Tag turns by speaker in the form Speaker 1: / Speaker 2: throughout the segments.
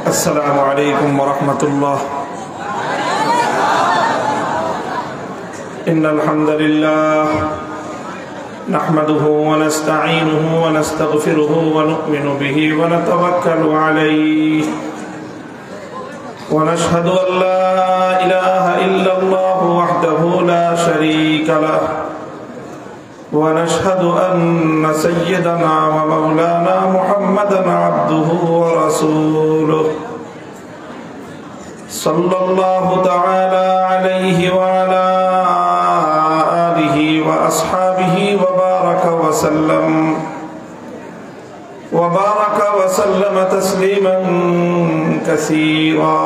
Speaker 1: السلام عليكم ورحمة الله. إن الحمد لله نحمده ونستعينه ونستغفره ونؤمن به ونتوكل عليه ونشهد أن لا إله إلا الله وحده لا شريك له ونشهد أن سيدنا ومولانا محمدا عبده ورسوله صلى الله تعالى عليه وعلى آله وأصحابه وبارك وسلم تسليما كثيرا.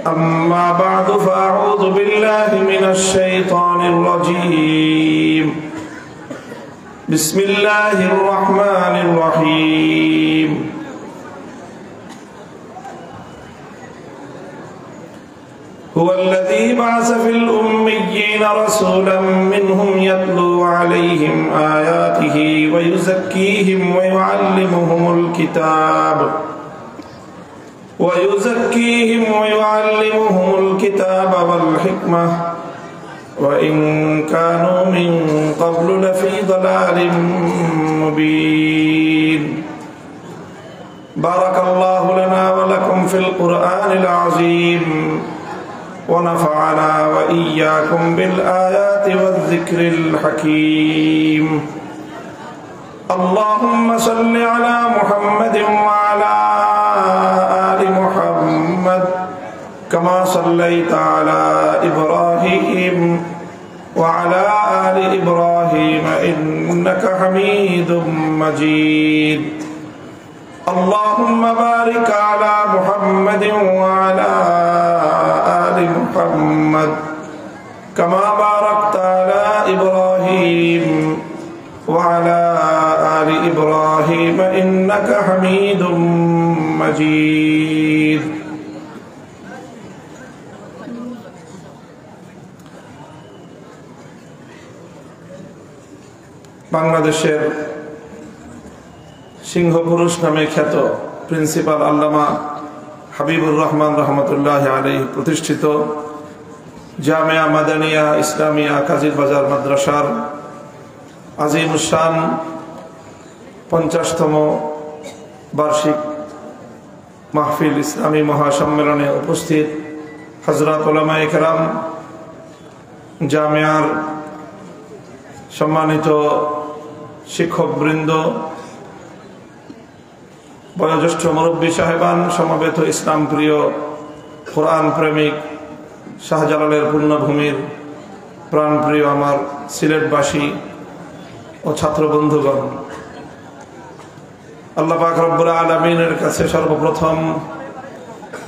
Speaker 1: أما بعد فأعوذ بالله من الشيطان الرجيم. بسم الله الرحمن الرحيم. هو الذي بعث في الأميين رسولا منهم يتلو عليهم آياته ويزكيهم ويعلمهم الكتاب والحكمة وإن كانوا من قبل لفي ضلال مبين. بارك الله لنا ولكم في القرآن العظيم ونفعنا وإياكم بالآيات والذكر الحكيم. اللهم صل على محمد وعلى آل محمد كما صليت على إبراهيم وعلى آل إبراهيم إنك حميد مجيد. اللهم بارك على محمد وعلى آل محمد كما باركت على إبراهيم وعلى آل إبراهيم إنك حميد مجيد. বাংলাদেশের সিংহপুরুষ নামে খ্যাত প্রিন্সিপাল আল্লামা হাবিবুর রহমান রহমতুল্লাহ আলাইহি প্রতিষ্ঠিত জামিয়া মাদানিয়া ইসলামিয়া কাজির বাজার মাদ্রাসার আজিমুশান 50তম বার্ষিক মাহফিল ইসলামী মহাসম্মেলনে উপস্থিত হযরত উলামায়ে কেরাম, জামিয়ার সম্মানিত শিক্ষকবৃন্দ, বয়োজ্যেষ্ঠ মুরব্বী সাহেবান, সমবেত ইসলাম প্রিয় কোরআন প্রেমিক শাহজালালের পূর্ণভূমির প্রাণপ্রিয় আমার সিলেটবাসী ও ছাত্র বন্ধুগণ, আল্লাহ পাক রব্বুল আলামিনের কাছে সর্বপ্রথম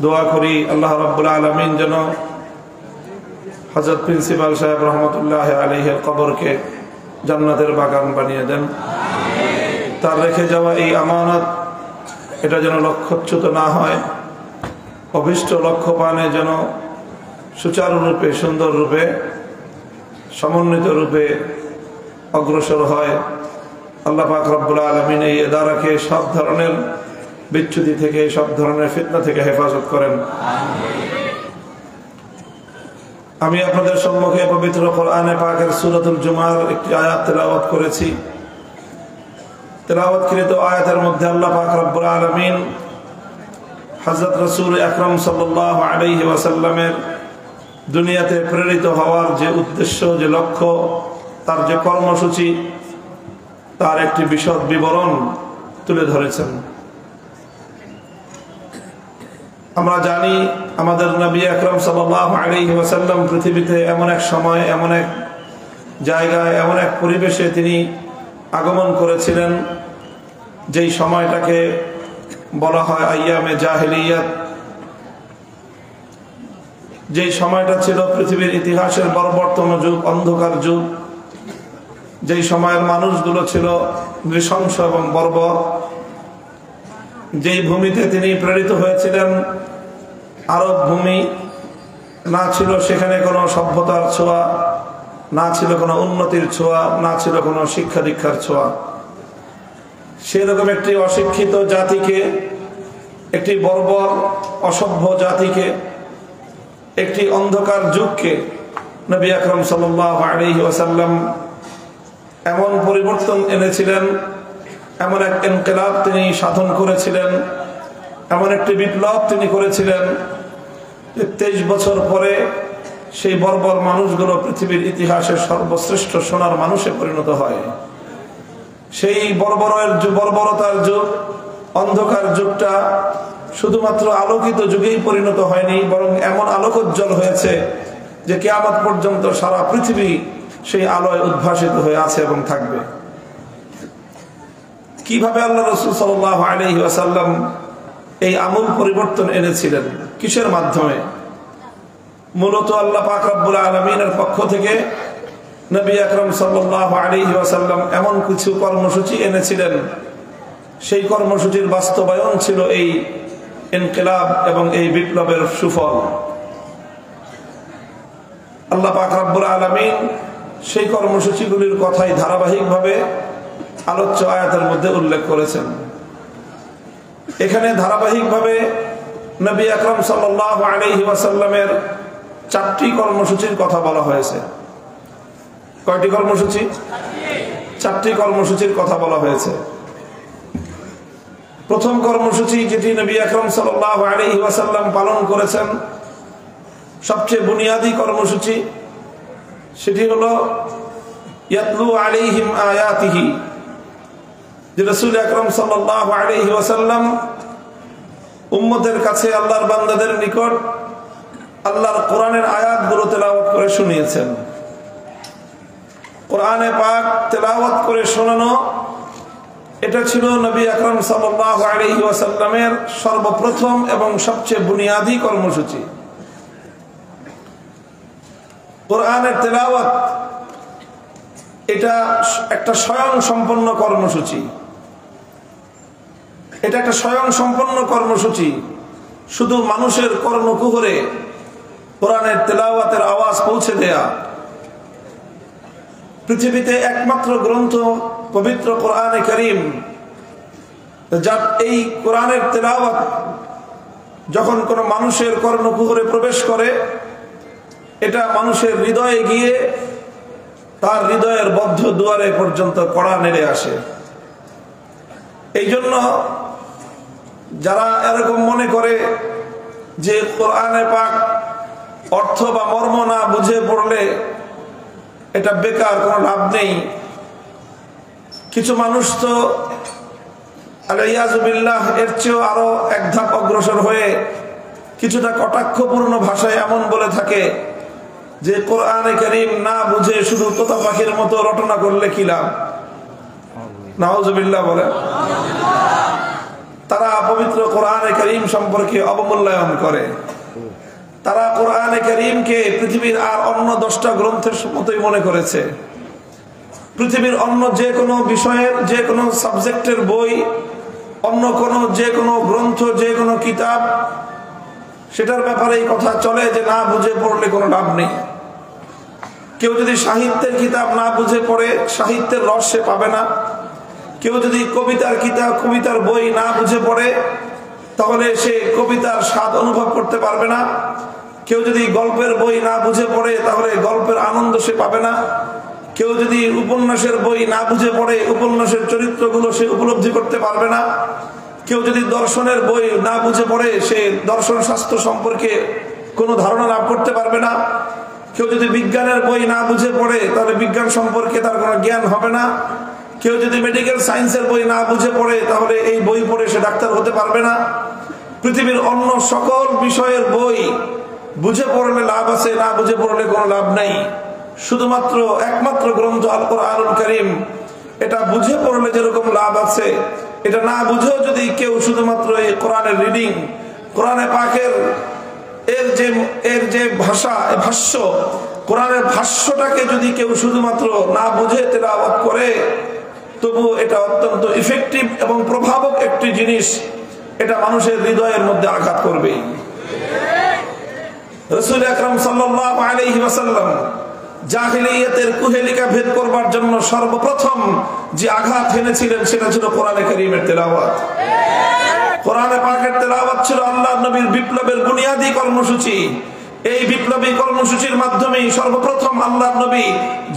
Speaker 1: দোয়া করি আল্লাহ রব্বুল আলামিন যেন হযরত প্রিন্সিপাল সাহেব রহমতুল্লাহ আলাইহির কবরকে জান্নাতের বাগান বানিয়ে দেন। তার রেখে যাওয়া এই আমানত এটা যেন লক্ষ্যচ্যুত না হয়, অভিষ্ট লক্ষ্য পানে যেন সুচারুরূপে, সুন্দর রূপে, সমন্বিত রূপে অগ্রসর হয়। আল্লাহ পাক রব্বুল আলামিন এই ইদারাকে সব ধরনের বিচ্যুতি থেকে, সব ধরনের ফিতনা থেকে হেফাজত করেন। আমি আপনাদের সম্মুখে পবিত্র কোরআনে পাকের সূরাতুল জুমার একটি আয়াত তেলাওয়াত করেছি। তেলাওয়াতকৃত আয়াতের মধ্যে আল্লাহ পাক রব্বুল আলামিন হযরত রাসূল আকরাম সাল্লাল্লাহু আলাইহি ওয়াসাল্লামের দুনিয়াতে প্রেরিত হওয়ার যে উদ্দেশ্য, যে লক্ষ্য, তার যে কর্মসূচি, তার একটি বিশদ বিবরণ তুলে ধরেছেন। আমরা জানি আমাদের নবী আকরাম সাল্লাল্লাহু আলাইহি ওয়াসাল্লাম পৃথিবীতে এমন এক সময়, এমন এক জায়গায়, এমন এক পরিবেশে তিনি আগমন করেছিলেন যেই সময়টাকে বলা হয় আইয়ামে জাহেলিয়াত। যেই সময়টা ছিল পৃথিবীর ইতিহাসের বর্বরতম যুগ, অন্ধকার যুগ। যেই সময়ের মানুষগুলো ছিল নৃশংস এবং বর্বর। যেই ভূমিতে তিনি প্রেরিত হয়েছিলেন, আরব ভূমি, না ছিল সেখানে কোনো সভ্যতার ছোঁয়া, না ছিল কোনো উন্নতির ছোঁয়া, না ছিল কোনো শিক্ষা দীক্ষার ছোঁয়া। সেরকম একটি অশিক্ষিত জাতিকে, একটি বর্বর অসভ্য জাতিকে, একটি অন্ধকার যুগকে নবী আকরাম সাল্লাল্লাহু আলাইহি ওয়াসাল্লাম এমন পরিবর্তন এনেছিলেন, এমন এক ইনকিলাব তিনি সাধন করেছিলেন, এমন একটি বিপ্লব তিনি করেছিলেন যে 23 বছর পরে সেই বর্বর মানুষগুলো পৃথিবীর ইতিহাসের সর্বশ্রেষ্ঠ সোনার মানুষে পরিণত হয়। সেই বর্বরতার যুগ, অন্ধকার যুগটা শুধুমাত্র আলোকিত যুগেই পরিণত হয়নি, বরং এমন আলোকোজ্জ্বল হয়েছে যে কিয়ামত পর্যন্ত সারা পৃথিবী সেই আলোয় উদ্ভাসিত হয়ে আছে এবং থাকবে। কিভাবে আল্লাহ রাসূল সাল্লাল্লাহু আলাইহি ওয়াসাল্লাম এই আমূল পরিবর্তন এনেছিলেন, কিসের মাধ্যমে? মূলত আল্লাহ পাক রব্বুল আলামিনের পক্ষ থেকে নবী আকরাম সাল্লাল্লাহু আলাইহি ওয়াসাল্লাম এমন কিছু কর্মসূচি এনেছিলেন, সেই কর্মসূচির বাস্তবায়ন ছিল এই ইনকিলাব এবং এই বিপ্লবের সুফল। আল্লাহ পাক রব্বুল আলামিন সেই কর্মসূচিগুলির কথাই ধারাবাহিকভাবে আলোচ্য আয়াতের মধ্যে উল্লেখ করেছেন। এখানে ধারাবাহিকভাবে নবী আকরাম সাল্লাল্লাহু আলাইহি ওয়াসাল্লামের 4টি কর্মসূচির কথা বলা হয়েছে। কয়টি কর্মসূচি? 4টি কর্মসূচির কথা বলা হয়েছে। প্রথম কর্মসূচি যেটি নবী আকরাম সাল্লাল্লাহু আলাইহি ওয়াসাল্লাম পালন করেছেন, সবচেয়ে বুনিয়াদী কর্মসূচি, সেটি হলো ইয়াতলু আলাইহিম আয়াতিহি, যে রাসূল আকরাম সাল্লাল্লাহু আলাইহি ওয়াসাল্লাম উম্মতের কাছে, আল্লাহর বান্দাদের নিকট আল্লাহর কোরআনের আয়াতগুলো তেলাওয়াত করে শুনিয়েছেন। কোরআনে পাক তেলাওয়াত করে শোনানো, এটা ছিল নবী আকরাম সাল্লাল্লাহু আলাইহি ওয়াসাল্লামের সর্বপ্রথম এবং সবচেয়ে বুনিয়াদী কর্মসূচি। কোরআনের তেলাওয়াত এটা একটা স্বয়ং সম্পন্ন কর্মসূচি, এটা একটা স্বয়ং সম্পন্ন কর্মসূচি। শুধু মানুষের কর্ণকুহরে কোরআনের তেলাওয়াতের আওয়াজ পৌঁছে দেয়া। পৃথিবীতে একমাত্র গ্রন্থ পবিত্র কোরআনে কারীম, যার এই কোরআনের তেলাওয়াত যখন কোনো মানুষের কর্ণকুহরে প্রবেশ করে, এটা মানুষের হৃদয়ে গিয়ে তার হৃদয়ের বদ্ধ দুয়ারে পর্যন্ত কড়া নেড়ে আসে। এই জন্য যারা এরকম মনে করে যে কোরআনে পাক অর্থ বা মর্ম না বুঝে পড়লে এটা বেকার, কোনো লাভ নেই, কিছু মানুষ তো আলিয়াযু বিল্লাহ এর চেয়েও আরো এক ধাপ অগ্রসর হয়ে কিছুটা কটাক্ষপূর্ণ ভাষায় এমন বলে থাকে যে কোরআনে কারীম না বুঝে শুধু তোতা পাখির মতো রটনা করলে কি লাভ। নাউযুবিল্লাহ বলে। তারা পবিত্র কোরআনে কারীম সম্পর্কে অবমূল্যায়ন করে। তারা কোরআনে কারীমকে পৃথিবীর আর অন্য 10টা গ্রন্থের মতোই মনে করেছে। পৃথিবীর অন্য যে কোনো বিষয়ের, যে কোনো সাবজেক্টের বই, অন্য কোনো যে কোনো গ্রন্থ, যে কোনো কিতাব, সেটার ব্যাপারে এই কথা চলে যে না বুঝে পড়লে কোনো লাভ নেই। কেউ যদি সাহিত্যের কিতাব না বুঝে পড়ে, সাহিত্যের রস সে পাবে না। কেউ যদি কবিতার কিতাব, কবিতার বই না বুঝে পড়ে, তাহলে সে কবিতার স্বাদ অনুভব করতে পারবে না। কেউ যদি গল্পের বই না বুঝে পড়ে, তাহলে গল্পের আনন্দ সে পাবে না। কেউ যদি উপন্যাসের বই না বুঝে পড়ে, উপন্যাসের চরিত্রগুলো সে উপলব্ধি করতে পারবে না। কেউ যদি দর্শনের বই না বুঝে পড়ে, সে দর্শন শাস্ত্র সম্পর্কে কোনো ধারণা লাভ করতে পারবে না। কেউ যদি বিজ্ঞানের বই না বুঝে পড়ে, তাহলে বিজ্ঞান সম্পর্কে তার কোনো জ্ঞান হবে না। কেউ যদি মেডিকেল সায়েন্সের বই না বুঝে পড়ে, তাহলে এই বই পড়ে সে ডাক্তার হতে পারবে না। পৃথিবীর অন্য সকল বিষয়ের বই বুঝে পড়লে লাভ আছে, না বুঝে পড়লে কোনো লাভ নাই। শুধুমাত্র একমাত্র গ্রন্থ আল কোরআনুল কারীম, এটা বুঝে পড়লে যেরকম লাভ আছে, এটা না বুঝেও যদি কেউ শুধুমাত্র এই কোরআনের রিডিং, কোরআনে পাকের এর যে ভাষা, ভাষ্য, কোরআনের ভাষ্যটাকে যদি কেউ শুধুমাত্র না বুঝে তেলাওয়াত করে, তবু এটা অত্যন্ত ইফেক্টিভ এবং প্রভাবক একটি জিনিস, এটা মানুষের হৃদয়ের মধ্যে আঘাত করবে। রাসূল আকরাম সাল্লাল্লাহু আলাইহি ওয়াসাল্লাম জাহিলিয়াতের কুহেলিকা ভেদ করবার জন্য সর্বপ্রথম যে আঘাত এনেছিলেন সেটা ছিল কোরআনে কারীমের তেলাওয়াত। কোরআনে পাকের তেলাওয়াত ছিল আল্লাহর নবীর বিপ্লবের বুনিয়াদী কর্মসূচি। এই বিপ্লবী কর্মসূচির মাধ্যমেই সর্বপ্রথম আল্লাহর নবী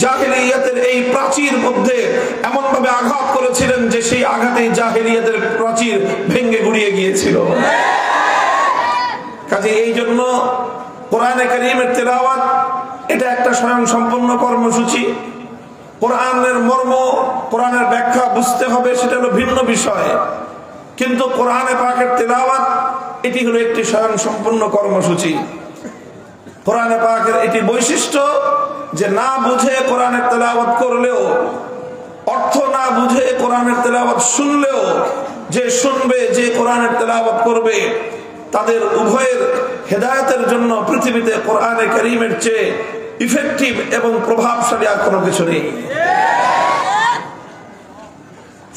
Speaker 1: জাহিলিয়াতের এই প্রাচীর মধ্যে এমন ভাবে আঘাত করেছিলেন যে সেই আঘাতেই জাহিলিয়াতের প্রাচীর ভেঙে গুড়িয়ে গিয়েছিল। কাজে এই জন্য কোরআনে কারীমের তেলাওয়াত এটা একটা স্বয়ং সম্পূর্ণ কর্মসূচি। কোরআনের মর্ম, কোরআনের ব্যাখ্যা বুঝতে হবে, সেটা হলো ভিন্ন বিষয়, কিন্তু কোরআনে পাকের তেলাওয়াত এটি হলো একটি স্বয়ং সম্পূর্ণ কর্মসূচি। কোরআনে পাকের এটি বৈশিষ্ট্য যে না বুঝে কোরআনের তেলাওয়াত করলেও, অর্থ না বুঝে কোরআনের তেলাওয়াত শুনলেও, যে শুনবে যে কোরআনের তেলাওয়াত করবে তাদের উভয়ের হেদায়েতের জন্য পৃথিবীতে কোরআনে কারীমের চেয়ে ইফেক্টিভ এবং প্রভাবশালী আর কোনো কিছু নেই।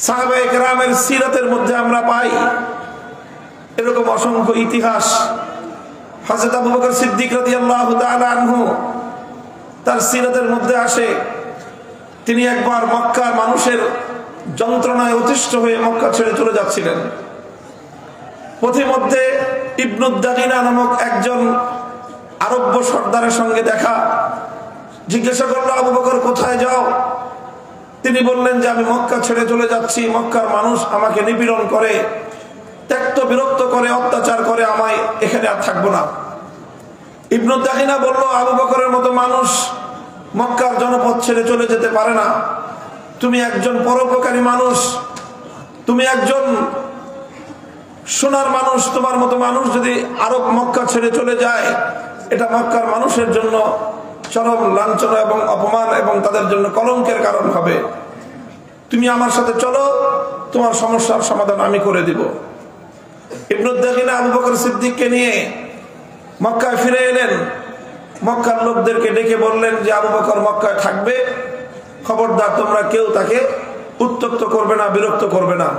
Speaker 1: সাহাবায়ে কেরামের সিরাতের মধ্যে আমরা পাই এরকম অসংখ্য ইতিহাস। হযরত আবু বকর সিদ্দিক রাদিয়াল্লাহু তাআলা আনহু তার সিরাতের মধ্যে আসে, তিনি একবার মক্কার মানুষের যন্ত্রণায় অতিষ্ঠ হয়ে মক্কা ছেড়ে চলে যাচ্ছিলেন। পথিমধ্যে ইবনু দাগিনা নামক একজন আরব্য সর্দারের সঙ্গে দেখা। জিজ্ঞাসা করলো, আবু বকর কোথায় যাও? তিনি বললেন যে আমি মক্কা ছেড়ে চলে যাচ্ছি, মক্কার মানুষ আমাকে নিপীড়ন করে, ত্যক্ত বিরক্ত করে, অত্যাচার করে, আমায় এখানে আর থাকবো না। ইবনু দাগিনা বলল, আবু বকরের মতো মানুষ মক্কার জনপদ ছেড়ে চলে যেতে পারে না। তুমি একজন পরোপকারী মানুষ, তুমি একজন সোনার মানুষ, তোমার মতো মানুষ যদি আরব মক্কা ছেড়ে চলে যায় এটা মক্কার মানুষের জন্য চরম লাঞ্ছনা এবং অপমান এবং তাদের জন্য কলঙ্কের কারণ হবে। তুমি আমার সাথে চলো, তোমার সমস্যার সমাধান আমি করে দিব। ইবনু দাগিনা আবু বকর সিদ্দিককে নিয়ে মক্কায় ফিরে এলেন। মক্কার লোকদেরকে ডেকে বললেন যে আবু বকর মক্কায় থাকবে, খবরদার তোমরা কেউ তাকে উত্ত্যক্ত করবে না, বিরক্ত করবে না।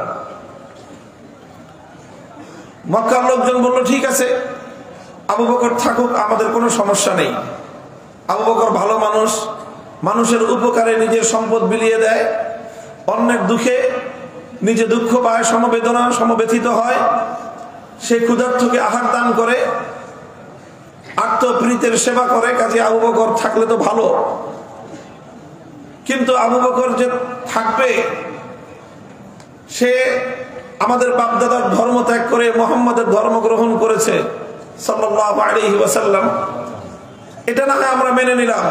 Speaker 1: মক্কার লোকজন বলল ঠিক আছে, আবু বকর থাকুক, আমাদের কোনো সমস্যা নেই। আবু বকর ভালো মানুষ, মানুষের উপকারে নিজের সম্পদ বিলিয়ে দেয়, অন্যের দুঃখে নিজে দুঃখ পায়, সমবেদনা সমব্যথিত হয়, সে ক্ষুধার্তকে আহার দান করে, আত্মপ্রীতের সেবা করে। কাজে আবু বকর থাকলে তো ভালো। কিন্তু আবু বকর যে থাকবে, সে আমাদের বাপদাদার ধর্ম ত্যাগ করে মুহাম্মদের ধর্ম গ্রহণ করেছে সাল্লাল্লাহু আলাইহি ওয়াসাল্লাম, এটা না হয় আমরা মেনে নিলাম।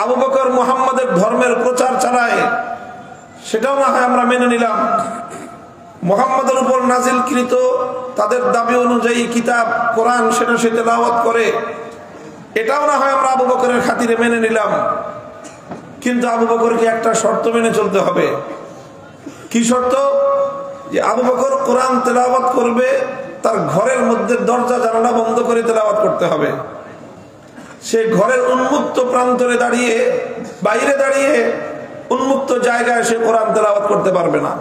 Speaker 1: আবু বকর মুহাম্মদের ধর্মের প্রচার চালায়, সেটাও না হয় আমরা মেনে নিলাম। মুহাম্মদের উপর নাজিলকৃত তাদের দাবি অনুযায়ী কিতাব কোরআন সেটা সে তেলাওয়াত করে, এটাও না হয় আমরা আবু বকরের খাতিরে মেনে নিলাম। কিন্তু আবু বকরকে একটা শর্ত মেনে চলতে হবে। কি শর্ত? যে আবু বকর কোরআন তেলাওয়াত করবে, তার ঘরের মধ্যে দরজা জানালা বন্ধ করে তেলাওয়াত করতে হবে। সে ঘরের উন্মুক্ত প্রান্তরে দাঁড়িয়ে, বাইরে দাঁড়িয়ে উন্মুক্ত জায়গায় সে কোরআন তেলাওয়াত করতে পারবে না।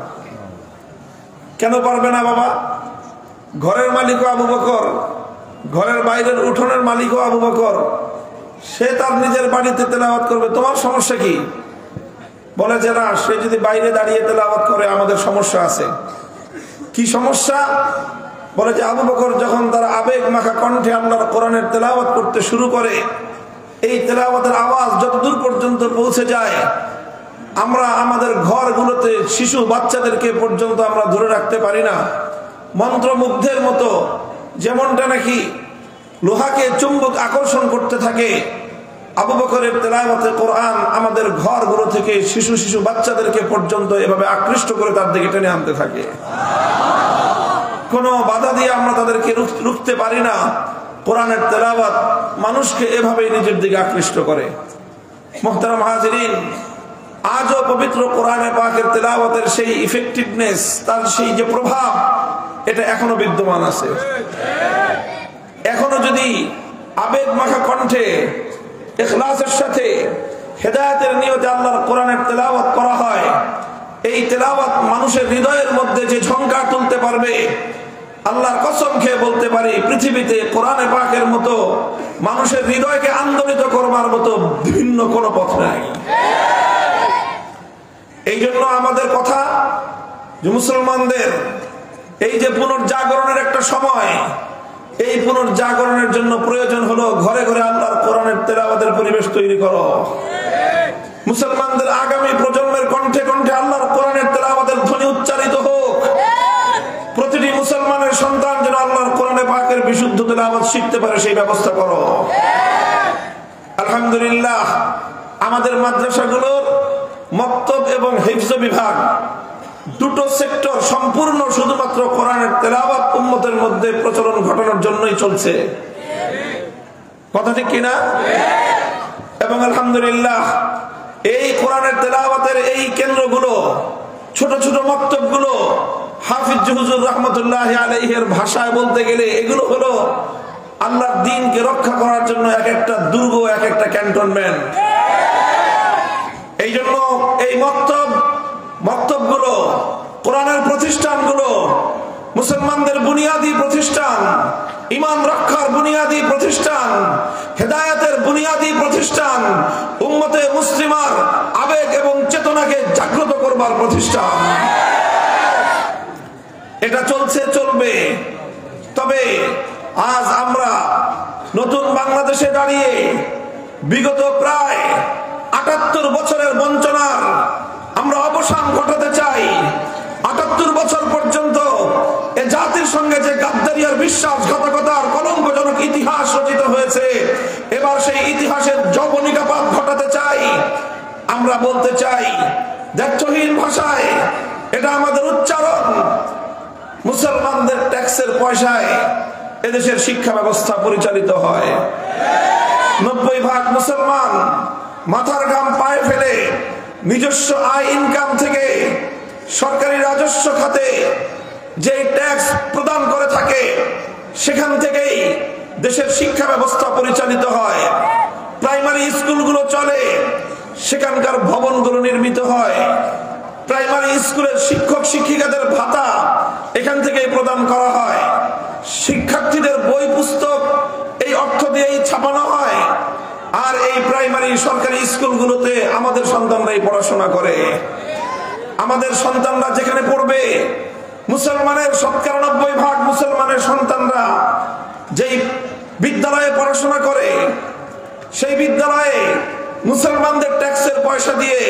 Speaker 1: কেন পারবে না বাবা? ঘরের মালিকও আবু বকর, ঘরের বাইরের উঠোনের মালিকও আবু বকর, সে তার নিজের বাড়িতে তেলাওয়াত করবে, তোমার সমস্যা কি? বলে যে না, সে যদি বাইরে দাঁড়িয়ে তেলাওয়াত করে আমাদের সমস্যা আছে। কি সমস্যা? বলে যে আবু বকর যখন তার আবেগ মাখা কণ্ঠে আল্লাহর কোরআনের তেলাওয়াত করতে শুরু করে, এই তেলাওয়াতের আওয়াজ যতদূর পর্যন্ত পৌঁছে যায়, আমরা আমাদের ঘরগুলোতে শিশু বাচ্চাদেরকে পর্যন্ত আমরা ধরে রাখতে পারি না। মন্ত্রমুগ্ধের মতো যেমনটা নাকি লোহাকে চুম্বক আকর্ষণ করতে থাকে, আবু বকরের তেলাওয়াতে কোরআন আমাদের ঘরগুলো থেকে শিশু শিশু বাচ্চাদেরকে পর্যন্ত এভাবে আকৃষ্ট করে তার দিকে টেনে আনতে থাকে। কোনো বাধা দিয়ে আমরা তাদেরকে রুখতে পারি না। কোরআনের তেলাওয়াত মানুষকে এভাবেই নিজের দিকে আকৃষ্ট করে। মুহতারাম হাজিরিন, আজও পবিত্র কোরআনে পাকের তেলাওয়াতের সেই ইফেক্টিভনেস, তার সেই যে প্রভাব, এটা এখনো বিদ্যমান আছে। এখনো যদি আবেগ মাখা কণ্ঠে ইখলাসের সাথে হেদায়েতের নিয়তে আল্লাহর কোরআনের তেলাওয়াত করা হয়, এই তেলাওয়াত মানুষের হৃদয়ের মধ্যে যে ঝংকার তুলতে পারবে, আল্লাহর কসম খেয়ে বলতে পারি, পৃথিবীতে কোরআনে পাকের মতো মানুষের হৃদয়কে আন্দোলিত করবার মতো ভিন্ন কোনো পথ নাই। এই জন্য আমাদের কথা যে মুসলমানদের এই যে পুনর্জাগরণের একটা সময়, এই পুনর্জাগরণের জন্য প্রয়োজন হলো ঘরে ঘরে আল্লাহর কোরআনের তেলাওয়াতের পরিবেশ তৈরি করো। মুসলমানদের আগামী প্রজন্মের কণ্ঠে কণ্ঠে আল্লাহর কোরআনের তেলাওয়াতের ধ্বনি উচ্চারিত হোক। প্রতিটি মুসলমানের সন্তান যেন আল্লাহর কোরআনে পাকের বিশুদ্ধ তেলাওয়াত শিখতে পারে, সেই ব্যবস্থা করো। আলহামদুলিল্লাহ, আমাদের মাদ্রাসাগুলোর মক্তব এবং হিফজ বিভাগ দুটো সেক্টর সম্পূর্ণ শুধুমাত্র কোরআনের তেলাওয়াত উম্মতের মধ্যে প্রচলন ঘটানোর জন্যই চলছে। কথা ঠিক কিনা? এবং আলহামদুলিল্লাহ, এই কোরআনের তেলাওয়াতের এই কেন্দ্রগুলো, ছোট ছোট মক্তবগুলো হাফিজ হুজুর রাহমাতুল্লাহি আলাইহির ভাষায় বলতে গেলে এগুলো হলো আল্লাহর দ্বীনকে রক্ষা করার জন্য এক একটা দুর্গ, এক একটা ক্যান্টনমেন্ট। এই জন্য এই মক্তবগুলো, কোরআনের প্রতিষ্ঠানগুলো মুসলমানদের বুনিয়াদী প্রতিষ্ঠান, ঈমান রক্ষার বুনিয়াদী প্রতিষ্ঠান, হেদায়েতের বুনিয়াদী প্রতিষ্ঠান, উম্মতে মুসলিমার আবেগ এবং চেতনাকে জাগ্রত করবার প্রতিষ্ঠান। এটা চলছে, চলবে। তবে আজ আমরা নতুন বাংলাদেশে দাঁড়িয়ে বিগত প্রায় ৭৮ বছরের বঞ্চনার আমরা অবসান ঘটাতে চাই। ৭৮ বছর পর্যন্ত এ জাতির সঙ্গে যে গাদ্দারিয়ার, বিশ্বাসঘাতকতার কলঙ্কজনক ইতিহাস রচিত হয়েছে, এবার সেই ইতিহাসের যবনিকাপাত ঘটাতে চাই। আমরা বলতে চাই দ্ব্যর্থহীন ভাষায়, এটা আমাদের উচ্চারণ, মুসলমানদের ট্যাক্সের পয়সায় এদেশের শিক্ষা ব্যবস্থা পরিচালিত হয়। ৯০% মুসলমান মাথার ঘাম পায়ে ফেলে নিজস্ব আয় ইনকাম থেকে সরকারি রাজস্ব খাতে যে ট্যাক্স প্রদান করে থাকে, সেখান থেকেই দেশের শিক্ষা ব্যবস্থা পরিচালিত হয়। প্রাইমারি স্কুলগুলো চলে, সেখানকার ভবনগুলো নির্মিত হয়। প্রাইমারি স্কুলের শিক্ষক শিক্ষিকাদের ভাতা এখান থেকেই প্রদান করা হয়। শিক্ষার্থীদের বই পুস্তক এই অর্থ দিয়েই ছাপানো হয়। আর এই প্রাইমারি সরকারি স্কুলগুলোতে আমাদের সন্তানরাই পড়াশোনা করে। আমাদের সন্তানরা যেখানে পড়বে, মুসলমানের ৯০% মুসলমানের সন্তানরা যেই বিদ্যালয়ে পড়াশোনা করে, সেই বিদ্যালয়ে মুসলমানদের ট্যাক্সের পয়সা দিয়ে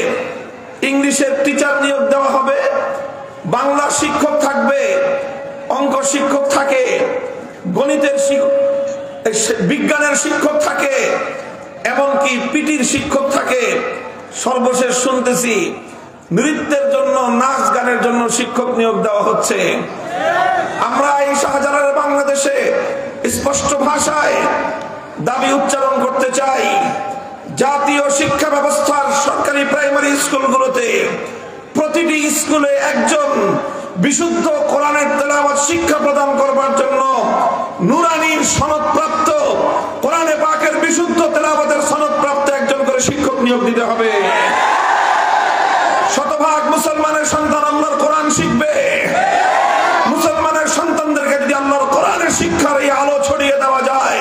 Speaker 1: ইংলিশের টিচার নিয়োগ দেওয়া হবে, বাংলা শিক্ষক থাকবে, অঙ্ক শিক্ষক থাকে, গণিতের বিজ্ঞানের শিক্ষক থাকে, এমনকি পিটির শিক্ষক থাকে। সর্বশেষ শুনতেছি নৃত্যের জন্য, নাচ গানের জন্য শিক্ষক নিয়োগ দেওয়া হচ্ছে। আমরা এই শাহজালালের বাংলাদেশে স্পষ্ট ভাষায় দাবি উচ্চারণ করতে চাই, জাতীয় শিক্ষা ব্যবস্থার সরকারি প্রাইমারি স্কুলগুলোতে প্রতিটি স্কুলে একজন বিশুদ্ধ কোরআনের তেলাওয়াত শিক্ষা প্রদান করবার জন্য নুরানির সনদপ্রাপ্ত, কোরআনে পাকের বিশুদ্ধ তেলাওয়াতের সনদপ্রাপ্ত একজন করে শিক্ষক নিয়োগ দিতে হবে। ১০০% মুসলমানের সন্তান আল্লাহর কোরআন শিখবে। মুসলমানের সন্তানদেরকে যদি আল্লাহর কোরআনের শিক্ষার এই আলো ছড়িয়ে দেওয়া যায়,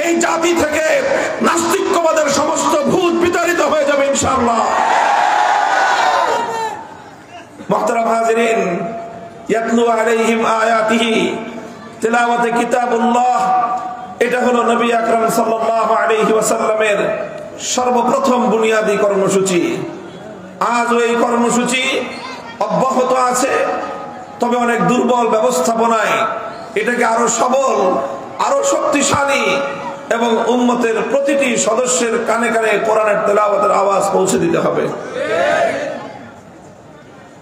Speaker 1: এই জাতি থেকে নাস্তিক্যবাদের সমস্ত ভূত বিতাড়িত হয়ে যাবে ইনশাআল্লাহ। মুহতারাম হাজিরিন, ইয়াতলু আলাইহিম আয়াতিহি, তিলাওয়াতে কিতাবুল্লাহ, এটা হলো নবী আকরাম সাল্লাল্লাহু আলাইহি ওয়াসাল্লামের সর্বপ্রথম বুনিয়াদী কর্মসূচি। আজ ওই কর্মসূচি অব্যাহত আছে, তবে অনেক দুর্বল ব্যবস্থাপনায় এটাকে আরো সবল, আরো শক্তিশালী এবং উম্মতের প্রতিটি সদস্যের কানে কানে কোরআনের তেলাওয়াতের আওয়াজ পৌঁছে দিতে হবে।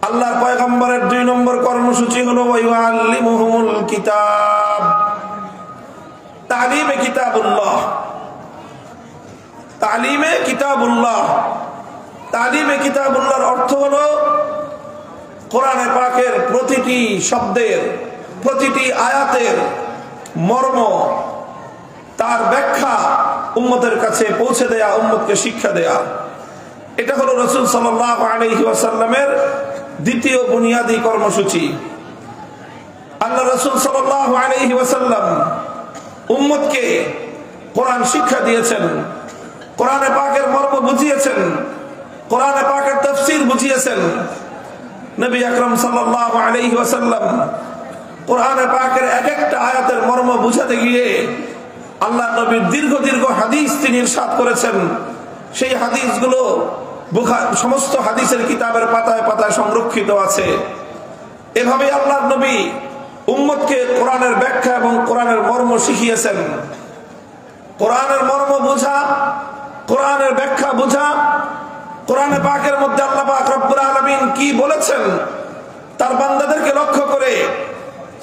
Speaker 1: আল্লাহর পয়গম্বরের ২ নম্বর কর্মসূচি হলো ওয়াইউআল্লিমুহুমুল কিতাব, তালিমে কিতাবুল্লাহ। তালিমে কিতাবুল্লাহ, তালিমে কিতাবুল্লাহর অর্থ হলো কোরআনে পাকের প্রতিটি শব্দের, প্রতিটি আয়াতের মর্ম, তার ব্যাখ্যা উম্মতের কাছে পৌঁছে দেয়া, উম্মতকে শিক্ষা দেয়া। এটা হলো রাসূল সাল্লাল্লাহু আলাইহি ওয়াসাল্লামের দ্বিতীয় বুনিয়াদী কর্মসূচি। আল্লাহ রাসূল সাল্লাল্লাহু আলাইহি ওয়াসাল্লাম উম্মতকে কোরআন শিক্ষা দিয়েছেন, কোরআনে পাকের মর্ম বুঝিয়েছেন, কোরআনে পাকের তাফসীর বুঝিয়েছেন। নবী আকরাম সাল্লাল্লাহু আলাইহি ওয়াসাল্লাম কোরআনে পাকের এক একটা আয়াতের মর্ম বুঝাতে গিয়ে আল্লাহ নবীর দীর্ঘ দীর্ঘ হাদিস তিনি ইরশাদ করেছেন। সেই হাদিসগুলো সমস্ত হাদিসের কিতাবের পাতায় পাতায় সংরক্ষিত আছে। এভাবে আল্লাহ নবী উম্মতকে কোরআনের ব্যাখ্যা এবং কোরআনের মর্ম শিখিয়েছেন। কোরআনের মর্ম বোঝা, কোরআনের ব্যাখ্যা বোঝা, কোরআনে পাকের মধ্যে আল্লাহ পাক রব্বুল আলামিন কি বলেছেন তার বান্দাদেরকে লক্ষ্য করে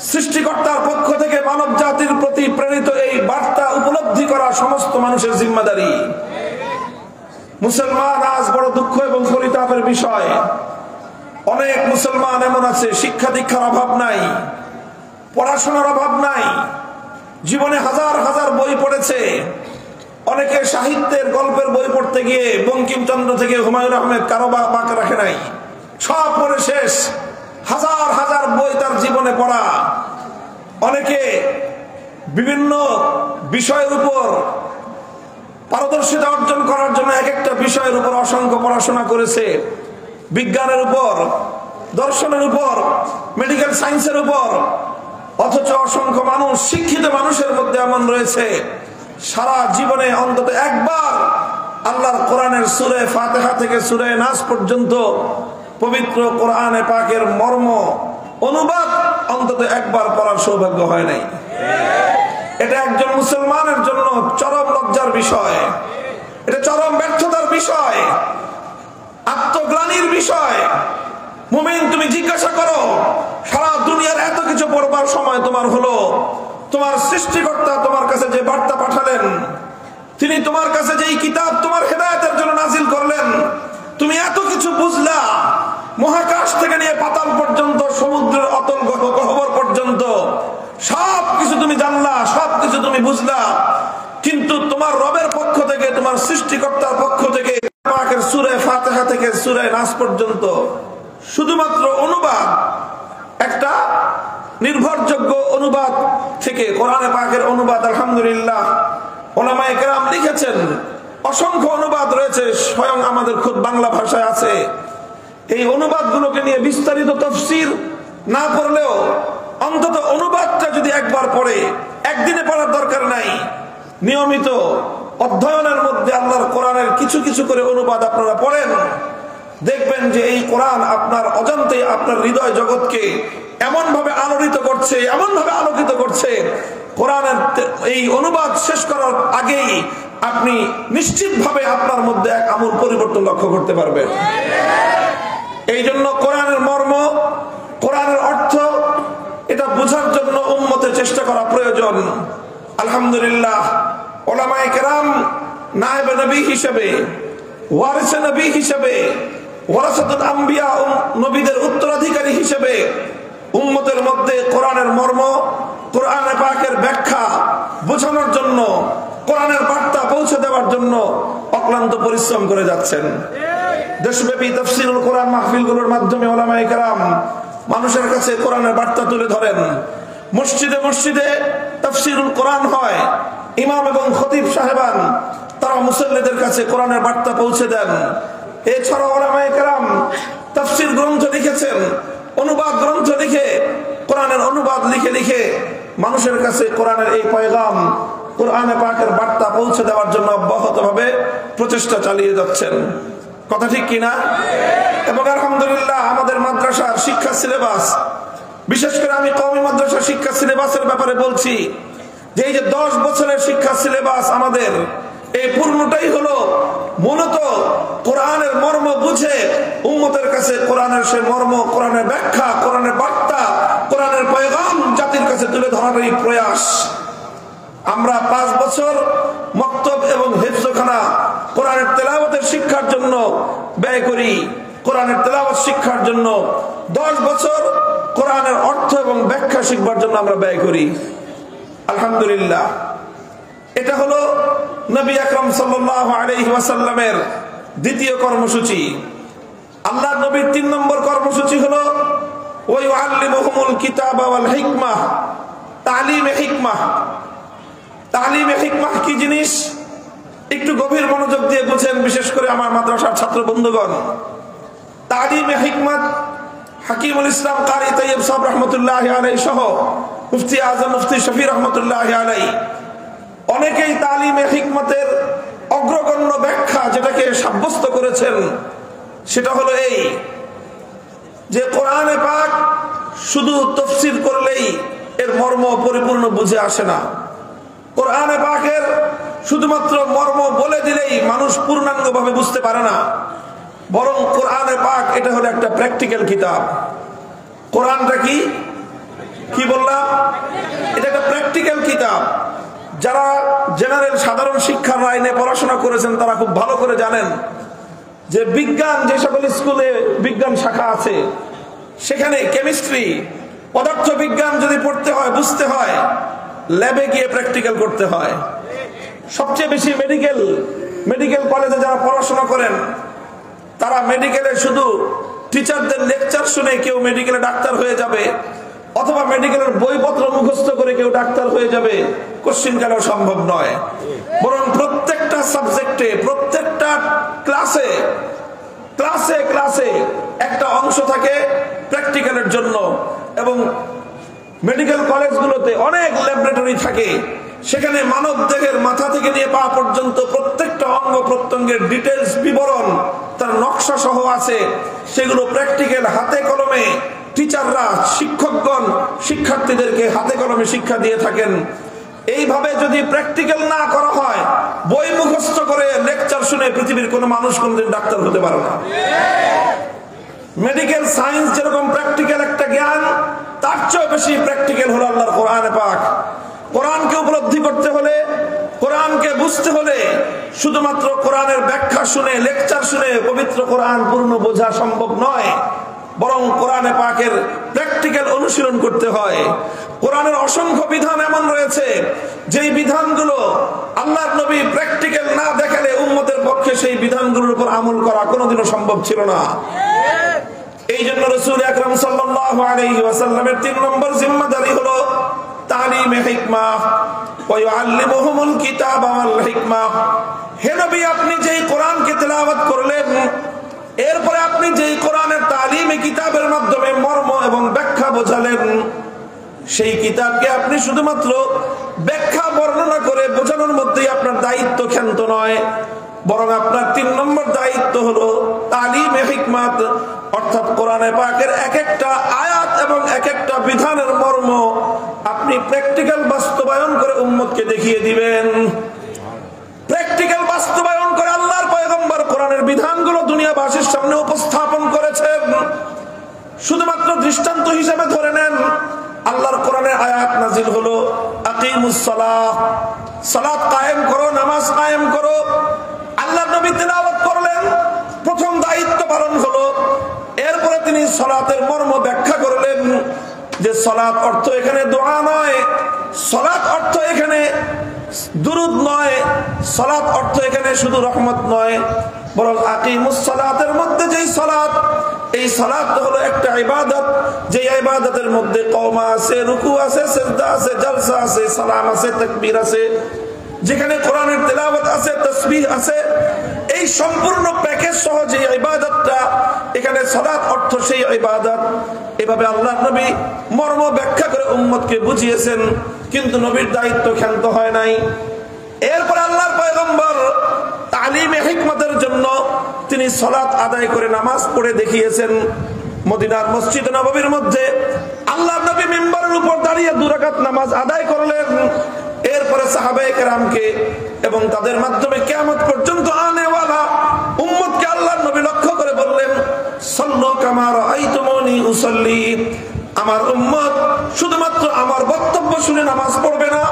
Speaker 1: সৃষ্টিকর্তার পক্ষ থেকে মানব জাতির প্রতি প্রেরিত এই বার্তা উপলব্ধি করা সমস্ত মানুষের জিম্মাদারি। মুসলমান আজ বড় দুঃখ এবং পরিতাপের বিষয়, অনেক মুসলমান এমন আছে শিক্ষা দীক্ষার অভাব নাই, পড়াশোনার অভাব নাই, জীবনে হাজার হাজার বই পড়েছে, অনেকে সাহিত্যের গল্পের বই পড়তে গিয়ে বঙ্কিমচন্দ্র থেকে হুমায়ুন আহমেদ কারো বাক রাখে নাই, সব পড়ে শেষ, হাজার হাজার বই তার জীবনে পড়া। অনেকে বিভিন্ন বিষয়ের উপর পারদর্শিতা অর্জন করার জন্য এক একটা বিষয়ের উপর অসংখ্য পড়াশোনা করেছে, বিজ্ঞানের উপর, দর্শনের উপর, মেডিকেল সায়েন্সের উপর। অথচ অসংখ্য মানুষ, শিক্ষিত মানুষের মধ্যে এমন রয়েছে সারা জীবনে অন্তত একবার আল্লাহর কোরআনের সূরা ফাতিহা থেকে সূরা নাস পর্যন্ত পবিত্র কোরআনে পাকের মর্ম অনুবাদ অন্তত একবার পড়ার সৌভাগ্য হয় নাই। এটা একজন মুসলমানের জন্য চরম লজ্জার বিষয়, এটা চরম ব্যর্থতার বিষয়, আত্মগ্লানির বিষয়। মুমিন, তুমি জিজ্ঞাসা করো সারা দুনিয়ার এত কিছু পড়বার সময় তোমার হলো? তোমার সৃষ্টিকর্তা তোমার কাছে যে বার্তা পাঠালেন, তিনি তোমার কাছে যেই কিতাব তোমার হেদায়েতের জন্য নাজিল করলেন, তুমি এত কিছু বুঝলা, মহাকাশ থেকে নিয়ে পাতাল পর্যন্ত, সমুদ্রের অতল গহ্বর পর্যন্ত সব কিছু তুমি জানলা, সব কিছু তুমি বুঝলা, কিন্তু তোমার রবের পক্ষ থেকে, তোমার সৃষ্টিকর্তার পক্ষ থেকে পাকের সূরা ফাতিহা থেকে সূরা নাস পর্যন্ত শুধুমাত্র অনুবাদ, একটা নির্ভরযোগ্য অনুবাদ থেকে কোরআনে পাকের অনুবাদ, আলহামদুলিল্লাহ উলামায়ে কেরাম লিখেছেন, অসংখ্য অনুবাদ রয়েছে, স্বয়ং আমাদের খুদ বাংলা ভাষায় আছে। এই অনুবাদগুলোকে নিয়ে বিস্তারিত তাফসীর না পড়লেও অন্তত অনুবাদটা যদি একবার পড়ে, একদিনে পড়ার দরকার নাই, নিয়মিত অধ্যয়নের মধ্যে আল্লাহর কোরআনের কিছু কিছু করে অনুবাদ আপনারা পড়েন, দেখবেন যে এই কোরআন আপনার অজান্তে আপনার হৃদয় জগৎকে এমন ভাবে আলোড়িত করছে, এমন ভাবে আলোকিত করছে, কোরআনের এই অনুবাদ শেষ করার আগেই আপনি নিশ্চিতভাবে আপনার মধ্যে এক আমূল পরিবর্তন লক্ষ্য করতে পারবেন। এই জন্য কোরআনের মর্ম, কোরআনের অর্থ এটা বোঝার জন্য উম্মতের চেষ্টা করা প্রয়োজন। আলহামদুলিল্লাহ উলামায়ে কেরাম নায়েবে নবী হিসেবে, ওয়ারিসে নবী হিসেবে, ওয়ারাসাতুল আম্বিয়া, নবীদের উত্তরাধিকারী হিসেবে উম্মতের মধ্যে কোরআনের মর্ম, কোরআনে পাকের ব্যাখ্যা বোঝানোর জন্য, কোরআনের বার্তা পৌঁছে দেওয়ার জন্য অক্লান্ত পরিশ্রম করে যাচ্ছেন। দেশব্যাপী তাফসীরুল কোরআন মাহফিলগুলোর মাধ্যমে উলামায়ে কেরাম মানুষের কাছে কোরআনের বার্তা তুলে ধরেন। মসজিদে মসজিদে তাফসীরুল কোরআন হয়, ইমাম এবং খতিব সাহেবান তারা মুসল্লিদের কাছে কোরআনের বার্তা পৌঁছে দেন। এছাড়া উলামায়ে কেরাম তাফসীর গ্রন্থ লিখেছেন, অনুবাদ গ্রন্থ লিখে, কোরআনের অনুবাদ লিখে লিখে মানুষের কাছে কোরআনের এই পয়গাম, কোরআনে পাকের বার্তা পৌঁছে দেওয়ার জন্য অব্যাহতভাবে প্রচেষ্টা চালিয়ে যাচ্ছেন। কথা ঠিক কিনা? এবং আলহামদুলিল্লাহ আমাদের মাদ্রাসার শিক্ষা সিলেবাস, বিশেষ করে আমি কওমি মাদ্রাসা শিক্ষা সিলেবাসের ব্যাপারে বলছি যে এই যে 10 বছরের শিক্ষা সিলেবাস আমাদের, এই পূর্ণটাই হলো মূলত কোরআনের মর্ম বুঝে উম্মতের কাছে কোরআনের সে মর্ম, কোরআনের ব্যাখ্যা, কোরআনের বার্তা, কোরআনের পয়গাম জাতির কাছে তুলে ধরারই প্রয়াস। আমরা 5 বছর মক্তব এবং হিফজখানা কোরআনের তেলাওয়াতের শিক্ষার জন্য ব্যয় করি, কোরআনের তেলাওয়াত শিক্ষার জন্য 10 বছর কোরআনের অর্থ এবং ব্যাখ্যা শিখবার জন্য আমরা ব্যয় করি। আলহামদুলিল্লাহ এটা হলো নবী আকরাম সাল্লাল্লাহু আলাইহি ওয়াসাল্লামের দ্বিতীয় কর্মসূচি। আল্লাহর নবীর 3 নম্বর কর্মসূচি হলো ওয়া ইউআল্লিমুহুমুল কিতাবা ওয়াল হিকমাহ। তালিমে হিকমাহ, তালিমে হিকমাহ কি জিনিস একটু গভীর মনোযোগ দিয়ে বুঝেন, বিশেষ করে আমার মাদ্রাসার ছাত্র বন্ধুগণ। তালিমে হিকমত হাকিমুল ইসলাম কারি তাইয়্যিব সাহেব রহমতুল্লাহি আলাইহি সহ মুফতি আজম মুফতি শফি রহমতুল্লাহি আলাইহি অনেকেই তালিমে হিকমতের অগ্রগণ্য ব্যাখ্যা যেটাকে সাব্যস্ত করেছেন সেটা হলো এই যে কোরআনে পাক শুধু তাফসীর করলেই এর মর্ম পরিপূর্ণ বুঝে আসে না। কোরআনে পাকের শুধুমাত্র মর্ম বলে দিলেই মানুষ পূর্ণাঙ্গভাবে বুঝতে পারে না, বরং কোরআনে পাক এটা হলো একটা প্র্যাকটিক্যাল কিতাব। কোরআনটা কি বললাম? এটা একটা প্র্যাকটিক্যাল কিতাব। যারা জেনারেল সাধারণ শিক্ষার লাইনে পড়াশোনা করেছেন তারা খুব ভালো করে জানেন যে বিজ্ঞান, যে সকল স্কুলে বিজ্ঞান শাখা আছে সেখানে কেমিস্ট্রি, পদার্থ বিজ্ঞান যদি পড়তে হয়, বুঝতে হয়, ল্যাবে গিয়ে প্র্যাকটিক্যাল করতে হয়। সবচেয়ে বেশি মেডিকেল কলেজে যারা পড়াশোনা করেন তারা মেডিকেলে শুধু টিচারদের লেকচার শুনে কেউ মেডিকেলে ডাক্তার হয়ে যাবে, অথবা মেডিকেলের বইপত্র মুখস্থ করে কেউ ডাক্তার হয়ে যাবে, কোশ্চিনকালেও সম্ভব নয়। বরং প্রত্যেকটা সাবজেক্টে, প্রত্যেকটা ক্লাসে একটা অংশ থাকে প্র্যাকটিক্যালের জন্য। এবং মেডিকেল কলেজগুলোতে অনেক ল্যাবরেটরি থাকে, সেখানে মানব দেহের মাথা থেকে নিয়ে পা পর্যন্ত প্রত্যেকটা অঙ্গ প্রত্যঙ্গের ডিটেলস বিবরণ তার নকশা সহ আছে। সেগুলো প্র্যাকটিক্যাল হাতে কলমে টিচাররা, শিক্ষকগণ শিক্ষার্থীদেরকে হাতে কলমে শিক্ষা দিয়ে থাকেন। এইভাবে যদি প্র্যাকটিক্যাল না করা হয়, বই মুখস্থ করে লেকচার শুনে পৃথিবীর কোনো মানুষ কোনদিন ডাক্তার হতে পারে না। মেডিকেল সায়েন্স যেরকম প্র্যাকটিক্যাল একটা জ্ঞান, তার চেয়ে বেশি প্র্যাকটিক্যাল হলো আল্লাহর কোরআনে পাক। কোরআনকে উপলব্ধি করতে হলে, কোরআনকে বুঝতে হলে শুধুমাত্র কোরআনের ব্যাখ্যা শুনে, লেকচার শুনে পবিত্র কোরআন পূর্ণ বোঝা সম্ভব নয়, বরং কোরআনে পাকের প্র্যাকটিক্যাল অনুশীলন করতে হয়। কোরআনের অসংখ্য বিধান এমন রয়েছে যেই বিধানগুলো আল্লাহর নবী প্র্যাকটিক্যাল না দেখালে উম্মতের পক্ষে সেই বিধানগুলোর উপর আমল করা কোনোদিনও সম্ভব ছিল না। এই জন্য রাসূল আকরাম সাল্লাল্লাহু আলাইহি ওয়াসাল্লামের 3 নম্বর জিম্মাদারি হলো তালিমে হিকমাহ ওয়া ইউআল্লিমুহুমুল কিতাবা ওয়াল হিকমাহ। হে নবী, আপনি যেই কোরআনকে তেলাওয়াত করলেন, এরপরে আপনি যেই কোরআনের তালিমে কিতাবের মাধ্যমে মর্ম এবং ব্যাখ্যা বোঝালেন, সেই কিতাবকে আপনি শুধুমাত্র ব্যাখ্যা বর্ণনা করে বোঝানোর মধ্যেই আপনার দায়িত্ব ক্ষান্ত নয়, বরং আপনার 3 নম্বর দায়িত্ব হলো তালিমে হিকমত, অর্থাৎ কোরআনে পাকের এক একটা আয়াত এবং এক একটা বিধানের মর্ম আপনি প্র্যাকটিক্যাল বাস্তবায়ন করে উম্মতকে দেখিয়ে দিবেন। প্র্যাকটিক্যাল বাস্তবায়ন করে আল্লাহর পয়গম্বর কোরআনের বিধানগুলো দুনিয়াবাসীর সামনে উপস্থাপন করেছেন। শুধুমাত্র দৃষ্টান্ত হিসেবে ধরে নেন, আল্লাহর কোরআনের আয়াত নাজিল হলো আকিমুস সালাহ, সালাত কায়েম করো, নামাজ কায়েম করো। আল্লাহর নবী তেলাওয়াত করলেন, প্রথম দায়িত্ব পালন হলো। এরপরে তিনি সালাতের মর্ম ব্যাখ্যা করলেন যে সালাত অর্থ এখানে দোয়া নয়, সালাত অর্থ এখানে দুরুদ নয়, সালাত অর্থ এখানে শুধু রহমত নয়, বরং আকিমুস সালাতের মধ্যে যেই সালাত, এই সালাত হলো একটা ইবাদত, যে ইবাদতের মধ্যে কওমা আছে, রুকু আছে, সিজদা আছে, জলসা আছে, সালাম আছে, তাকবীর আছে, যেখানে কোরআনের তেলাওয়াত আছে, তাসবিহ আছে, এই সম্পূর্ণ প্যাকেজ সহ যে ইবাদতটা, এখানে সালাত অর্থ সেই ইবাদত। এভাবে আল্লাহর নবী মর্ম ব্যাখ্যা করে উম্মতকে বুঝিয়েছেন, কিন্তু নবীর দায়িত্ব ক্ষান্ত হয় নাই। এরপর আল্লাহর পয়গম্বর তালিমে হিকমতের জন্য তিনি সালাত আদায় করে নামাজ পড়ে দেখিয়েছেন। মদিনার মসজিদ নববীর মধ্যে আল্লাহর নবী মিম্বরের উপর দাঁড়িয়ে 2 রাকাত নামাজ আদায় করলেন। এরপরে সাহাবায়ে কেরামকে এবং তাদের মাধ্যমে কিয়ামত পর্যন্ত আনেওয়ালা উম্মতকে আল্লাহর নবী লক্ষ্য করে বললেন, সাল্লু কামা রাআইতুমুনি উসাল্লি। আমার উম্মত শুধুমাত্র আমার বক্তব্য শুনে নামাজ পড়বে না,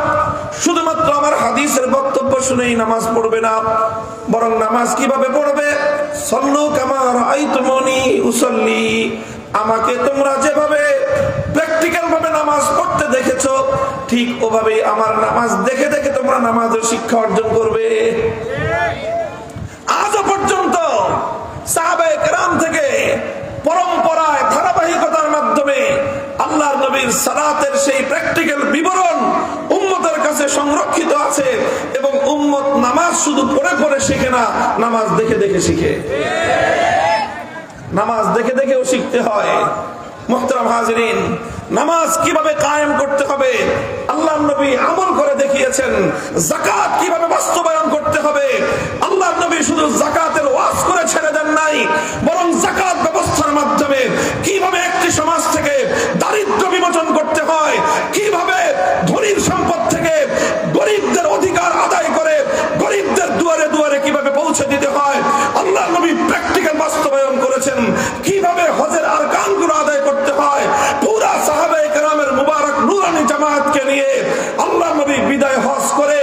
Speaker 1: শুধুমাত্র আমার হাদিসের বক্তব্য শুনেই নামাজ পড়বে না, বরং নামাজ কিভাবে পড়বে? সাল্লু কামা রাআইতুমুনি উসাল্লি। আমাকে তোমরা যেভাবে প্র্যাকটিক্যাল ভাবে নামাজ পড়তে দেখেছো, ঠিক ওভাবেই আমার নামাজ দেখে দেখে তোমরা নামাজের শিক্ষা অর্জন করবে। আজও পর্যন্ত সাহাবায়ে কেরাম থেকে পরম্পরায় ধারাবাহিকতার মাধ্যমে আল্লাহর নবীর সালাতের সেই প্র্যাকটিক্যাল বিবরণ উম্মতের কাছে সংরক্ষিত আছে এবং উম্মত নামাজ শুধু পড়ে পড়ে শিখে না, নামাজ দেখে দেখে শিখে। নামাজ দেখে দেখেও শিখতে হয়। মুহতারাম হাজিরিন, নামাজ কিভাবে কায়েম করতে হবে আল্লাহর নবী আমল করে দেখিয়েছেন। যাকাত কিভাবে বাস্তবায়ন করতে হবে আল্লাহর নবী শুধু যাকাতের ওয়াজ করে ছেড়ে দেন নাই, বরং যাকাত ব্যবস্থার মাধ্যমে কিভাবে একটি সমাজ থেকে দারিদ্র্য বিমোচন করতে হয়, কিভাবে ধনীর সম্পদ থেকে গরিবদের অধিকার আদায় করে গরিবদের দুয়ারে দুয়ারে কিভাবে পৌঁছে দিতে হয় আল্লাহর নবী প্র্যাকটিক্যাল বাস্তবায়ন করেছেন। কিভাবে হজের আরকানগুলো আদায় করতে হয় পুরা সাহাবায়ে কেরামের মুবারক নূরানী জামাতকে নিয়ে আল্লাহর নবী বিদায় হজ করে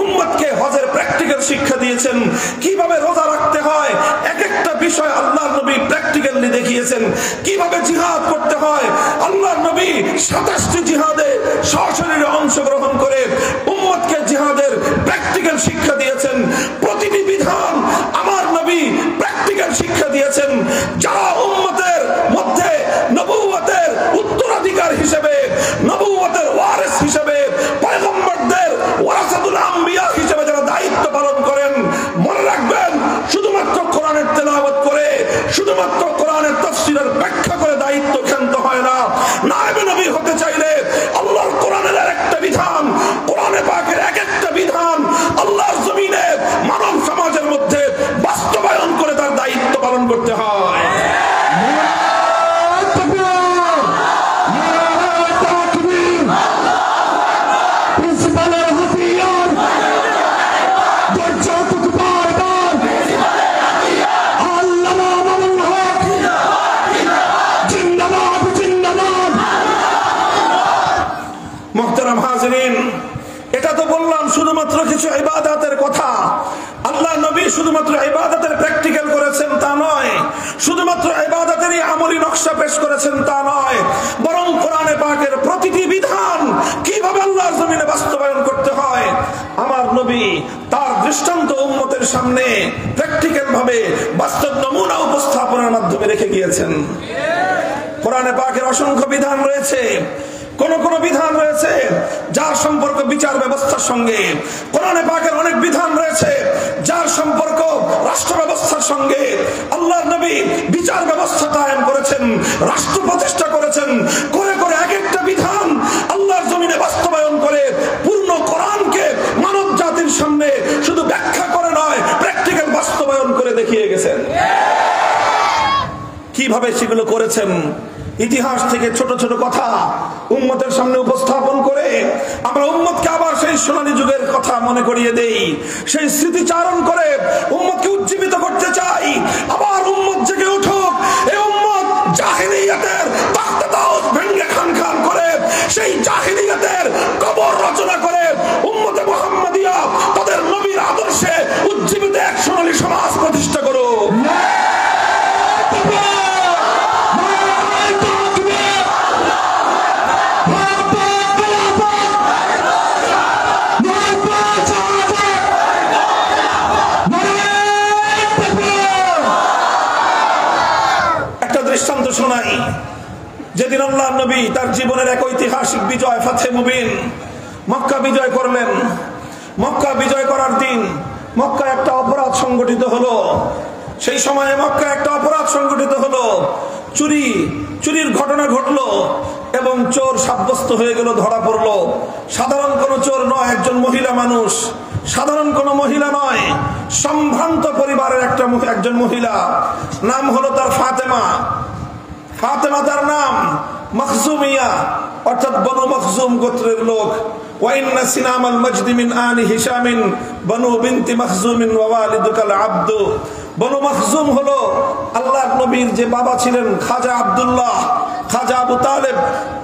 Speaker 1: উম্মতকে হজের প্র্যাকটিক্যাল শিক্ষা দিয়েছেন। কিভাবে রোজা রাখতে হয় এক একটা বিষয় আল্লাহর নবী প্র্যাকটিক্যালি দেখিয়েছেন। কিভাবে জিহাদ করতে হয় আল্লাহর নবী 27টি জিহাদে সশরীরে অংশগ্রহণ করে উম্মতকে জিহাদের প্র্যাকটিক্যাল শিক্ষা দিয়েছেন। প্রতিটি বিধান আমার নবী প্র্যাকটিক্যাল শিক্ষা দিয়েছেন। যারা উম্মতের মধ্যে নবুয়তের উত্তরাধিকার হিসেবে, নবুয়তের ওয়ারিস হিসেবে, পয়গম্বরদের ওয়ারাসাতুল আম্বিয়া হিসেবে যারা দায়িত্ব পালন করেন, মনে রাখবেন শুধুমাত্র কোরআনের তেলাওয়াত করে, শুধুমাত্র কোরআনের তাফসীরের ব্যাখ্যা করে দায়িত্ব ক্ষান্ত হয় না। নায়েবে নবী হতে চাইলে আল্লাহর কোরআনের একটা বিধান, কোরআনে পাকের এক একটা বিধান আল্লাহর জমিনে মানব সমাজের মধ্যে বাস্তবায়ন করে তার দায়িত্ব পালন করতে হয়। মুহতারাম হাজিরিন, এটা তো বললাম শুধুমাত্র কিছু ইবাদতের কথা। আল্লাহ নবী শুধুমাত্র ইবাদতের প্র্যাকটিক্যাল করেছেন তা নয়, শুধুমাত্র ইবাদতেরই আমলি নকশা পেশ করেছেন তা নয়, বরং কোরআনে পাকের প্রতিটি বিধান কিভাবে আল্লাহর জমিনে বাস্তবায়ন করতে হয় আমার নবী তার দৃষ্টান্ত উম্মতের সামনে প্র্যাকটিক্যাল ভাবে বাস্তব নমুনা উপস্থাপনের মাধ্যমে রেখে গিয়েছেন। কোরআনে পাকের অসংখ্য বিধান রয়েছে, কোন কোন বিধান রয়েছে যার সম্পর্ক বিচার ব্যবস্থার সঙ্গে, কোরআনে পাকের অনেক বিধান রয়েছে যার সম্পর্ক রাষ্ট্র ব্যবস্থার সঙ্গে। আল্লাহর নবী বিচার ব্যবস্থা কায়েম করেছেন, রাষ্ট্র প্রতিষ্ঠা করেছেন, করে করে এক একটা বিধান আল্লাহর জমিনে বাস্তবায়ন করে পূর্ণ কোরআনকে মানব জাতির সামনে শুধু ব্যাখ্যা করে নয়, প্র্যাকটিক্যাল বাস্তবায়ন করে দেখিয়ে গেছেন। কিভাবে সেগুলো করেছেন ইতিহাস থেকে ছোট ছোট কথা উম্মতের সামনে উপস্থাপন করে আমরা উম্মতকে আবার সেই সোনালী যুগের কথা মনে করিয়ে দেই, সেই স্মৃতিচারণ করে উম্মতকে উজ্জীবিত করতে চাই। আবার উম্মত জেগে উঠুক, এই উম্মত জাহিলিয়াতের তাখতে তাওস ভেঙে খান খান করে সেই জাহিলিয়াতের কবর রচনা করে উম্মতে মুহাম্মাদিয়া তাদের নবীর আদর্শে উজ্জীবিত এক সোনালী সমাজ প্রতিষ্ঠা করুক। শোনাই, যেদিন আল্লাহর নবী তার জীবনের এক ঐতিহাসিক বিজয় ফাতহে মুবিন মক্কা বিজয় করলেন, মক্কা বিজয় করার দিন মক্কায় একটা অপরাধ সংগঠিত হলো। সেই সময়ে মক্কায় একটা অপরাধ সংগঠিত হলো, চুরির ঘটনা ঘটলো এবং চোর সাব্যস্ত হয়ে গেল, ধরা পড়লো। সাধারণ কোন চোর নয়, একজন মহিলা মানুষ, সাধারণ কোন মহিলা নয়, সম্ভ্রান্ত পরিবারের একজন মহিলা, নাম হলো তার ফাতেমা। ফাতেমা তার নাম, মখজুমিয়া অর্থাৎ বনু মখজুম গোত্রের লোক। ওয়াইন্না সিনামাল মজদি মিন আলি হিশামিন বনু বিনতি মখজুমিন ওয়া ওয়ালিদুকাল আব্দু। বনু মখজুম হলো আল্লাহর নবীর যে বাবা ছিলেন খাজা আব্দুল্লাহ, খাজা আবু তালেব,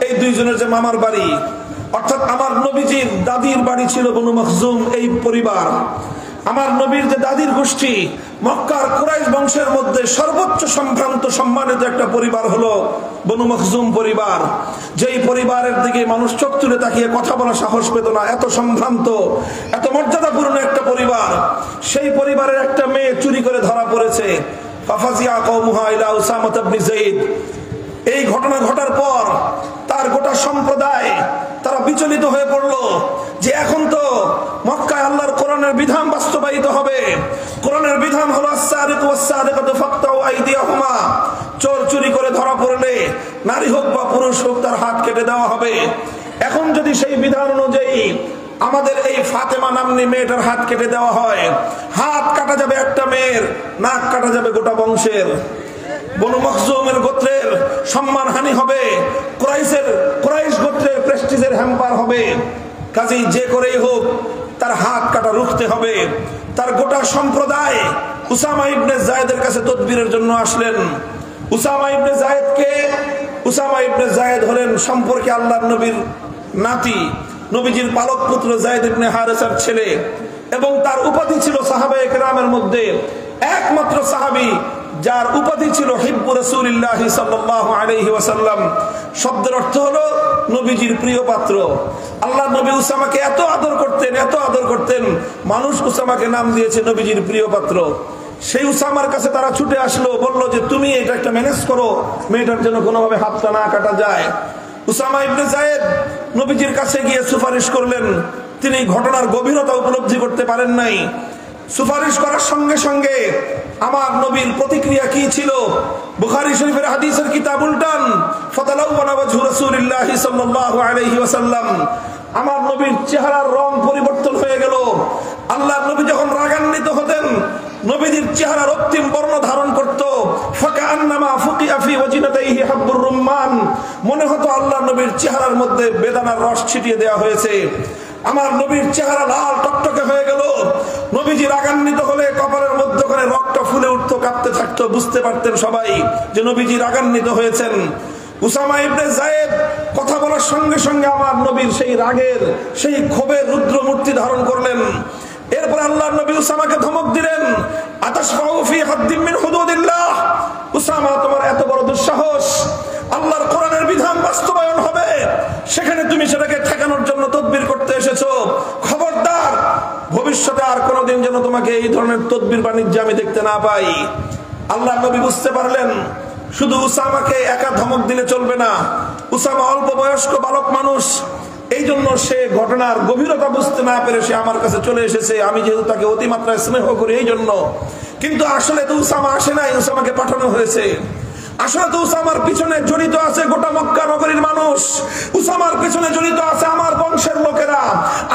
Speaker 1: এই দুইজনের যে মামার বাড়ি, অর্থাৎ আমার নবীজির দাদির বাড়ি ছিল বনু মখজুম এই পরিবার। আমার নবীর যে দাদির গোষ্ঠী মক্কার কুরাইশ বংশের মধ্যে সর্বোচ্চ সম্ভ্রান্ত সম্মানিত একটা পরিবার হলো বনু মখজুম পরিবার। যেই পরিবারের দিকে মানুষ চোখ তুলে তাকিয়ে কথা বলার সাহস পেত না, এত সম্ভ্রান্ত, এত মর্যাদাপূর্ণ একটা পরিবার। সেই পরিবারের একটা মেয়ে চুরি করে ধরা পড়েছে। ফাফাজিয়া কওমুহা ইলা উসামা ইবনে যায়েদ। এই ঘটনা ঘটার পর তার তার গোটা সম্প্রদায় তারা বিচলিত হয়ে পড়লো যে এখন তো মক্কায় আল্লাহর কোরআনের বিধান বাস্তবায়িত হবে। কোরআনের বিধান হলো আস-সারিকু ওয়াস-সারিকাতু ফাকতাউ আইদিয়াহুমা, চোর চুরি করে ধরা পড়লে নারী হোক বা পুরুষ হোক তার হাত কেটে দেওয়া হবে। এখন যদি সেই বিধান অনুযায়ী আমাদের এই ফাতেমা নামনি মেয়েটার হাত কেটে দেওয়া হয়, হাত কাটা যাবে একটা মেয়ের, নাক কাটা যাবে গোটা বংশের। বনু মখজুমের গোত্রের সম্মানহানি হবে, কুরাইশ গোত্রের প্রেস্টিজের হ্যাম্পার হবে। কাজেই যে করেই হোক তার হাত কাটা রুখতে হবে। তার গোটা সম্প্রদায় উসামা ইবনে যায়েদের কাছে তদবিরের জন্য আসলেন। উসামা ইবনে যায়েদ হলেন সম্পর্কে আল্লাহর নবীর নাতি, নবীজির পালক পুত্র যায়েদ ইবনে হারেসার ছেলে, এবং তার উপাধি ছিল সাহাবায়ে কেরামের মধ্যে একমাত্র সাহাবী যার উপাধি ছিল হিব্বু রাসূলিল্লাহ সাল্লাল্লাহু আলাইহি ওয়াসাল্লাম। শব্দের অর্থ হলো নবীজির প্রিয় পাত্র। আল্লাহর নবী উসামাকে এত আদর করতেন, মানুষ উসামাকে নাম দিয়েছে নবীজির প্রিয় পাত্র। সেই উসামার কাছে তারা ছুটে আসলো, বলল যে তুমি এটা একটা ম্যানেজ করো, মেয়েটার জন্য কোনোভাবে হাতটা না কাটা যায়। উসামা ইবনে যায়েদ নবীজির কাছে গিয়ে সুপারিশ করলেন। তিনি ঘটনার গভীরতা উপলব্ধি করতে পারেন নাই। সুপারিশ করার সঙ্গে সঙ্গে আমার নবীর প্রতিক্রিয়া কি ছিল? বুখারী শরীফের হাদিসের কিতাব উল্টান, ফাতালাওয়ানা ওয়াজহু রাসূলিল্লাহি সাল্লাল্লাহু আলাইহি ওয়াসাল্লাম, আমার নবীর চেহারার রং পরিবর্তন হয়ে গেল। আল্লাহর নবী যখন রাগান্বিত হতেন, নবীজির চেহারা রক্তিম বর্ণ ধারণ করত। ফাকান্নামা ফুকিয়া ফি ওয়াজনাতাইহি হাব্বুর রুম্মান, মনে হতো আল্লাহর নবীর চেহারার মধ্যে বেদানার রস ছিটিয়ে দেওয়া হয়েছে। আমার নবীর চেহারা লাল টকটকে হয়ে গেল। নবীজি রাগান্বিত হলে কপালের মধ্যখানে রক্ত ফুলে উঠতো, কাঁপতে থাকতো। বুঝতে পারতেন সবাই যে নবীজি রাগান্বিত হয়েছেন। উসামা ইবনে যায়েদ কথা বলার সঙ্গে সঙ্গে আমার নবীর সেই রাগের, সেই ক্ষোভের রুদ্র মূর্তি ধারণ করলেন। এরপর আল্লাহর নবী উসামাকে ধমক দিলেন, আতাশফাউ ফি হাদ্দিন মিন হুদুদিল্লাহ, উসামা তোমার এত বড় দুঃসাহস, আল্লাহর কোরআনের বিধান বাস্তবায়ন হবে, সেখানে তুমি সেটাকে ঠেকানোর জন্য তদবির করতে এসেছো। খবরদার, ভবিষ্যতে আর কোনোদিন যেন তোমাকে এই ধরনের তদবির বাণিজ্য আমি দেখতে না পাই। আল্লাহর নবী বুঝতে পারলেন শুধু উসামাকে একা ধমক দিলে চলবে না। উসামা অল্প বয়স্ক বালক মানুষ, এই জন্য সে ঘটনার গভীরতা বুঝতে না পেরে সে আমার কাছে চলে এসেছে। আমি যেহেতু তাকে অতিমাত্রায় স্নেহ করি এই জন্য। কিন্তু আসলে তো উসামা আসে নাই, উসামাকে পাঠানো হয়েছে। আসলে তো উসামার পিছনে জড়িত আছে গোটা মক্কা নগরীর মানুষ। উসামার পিছনে জড়িত আছে আমার বংশের লোকেরা,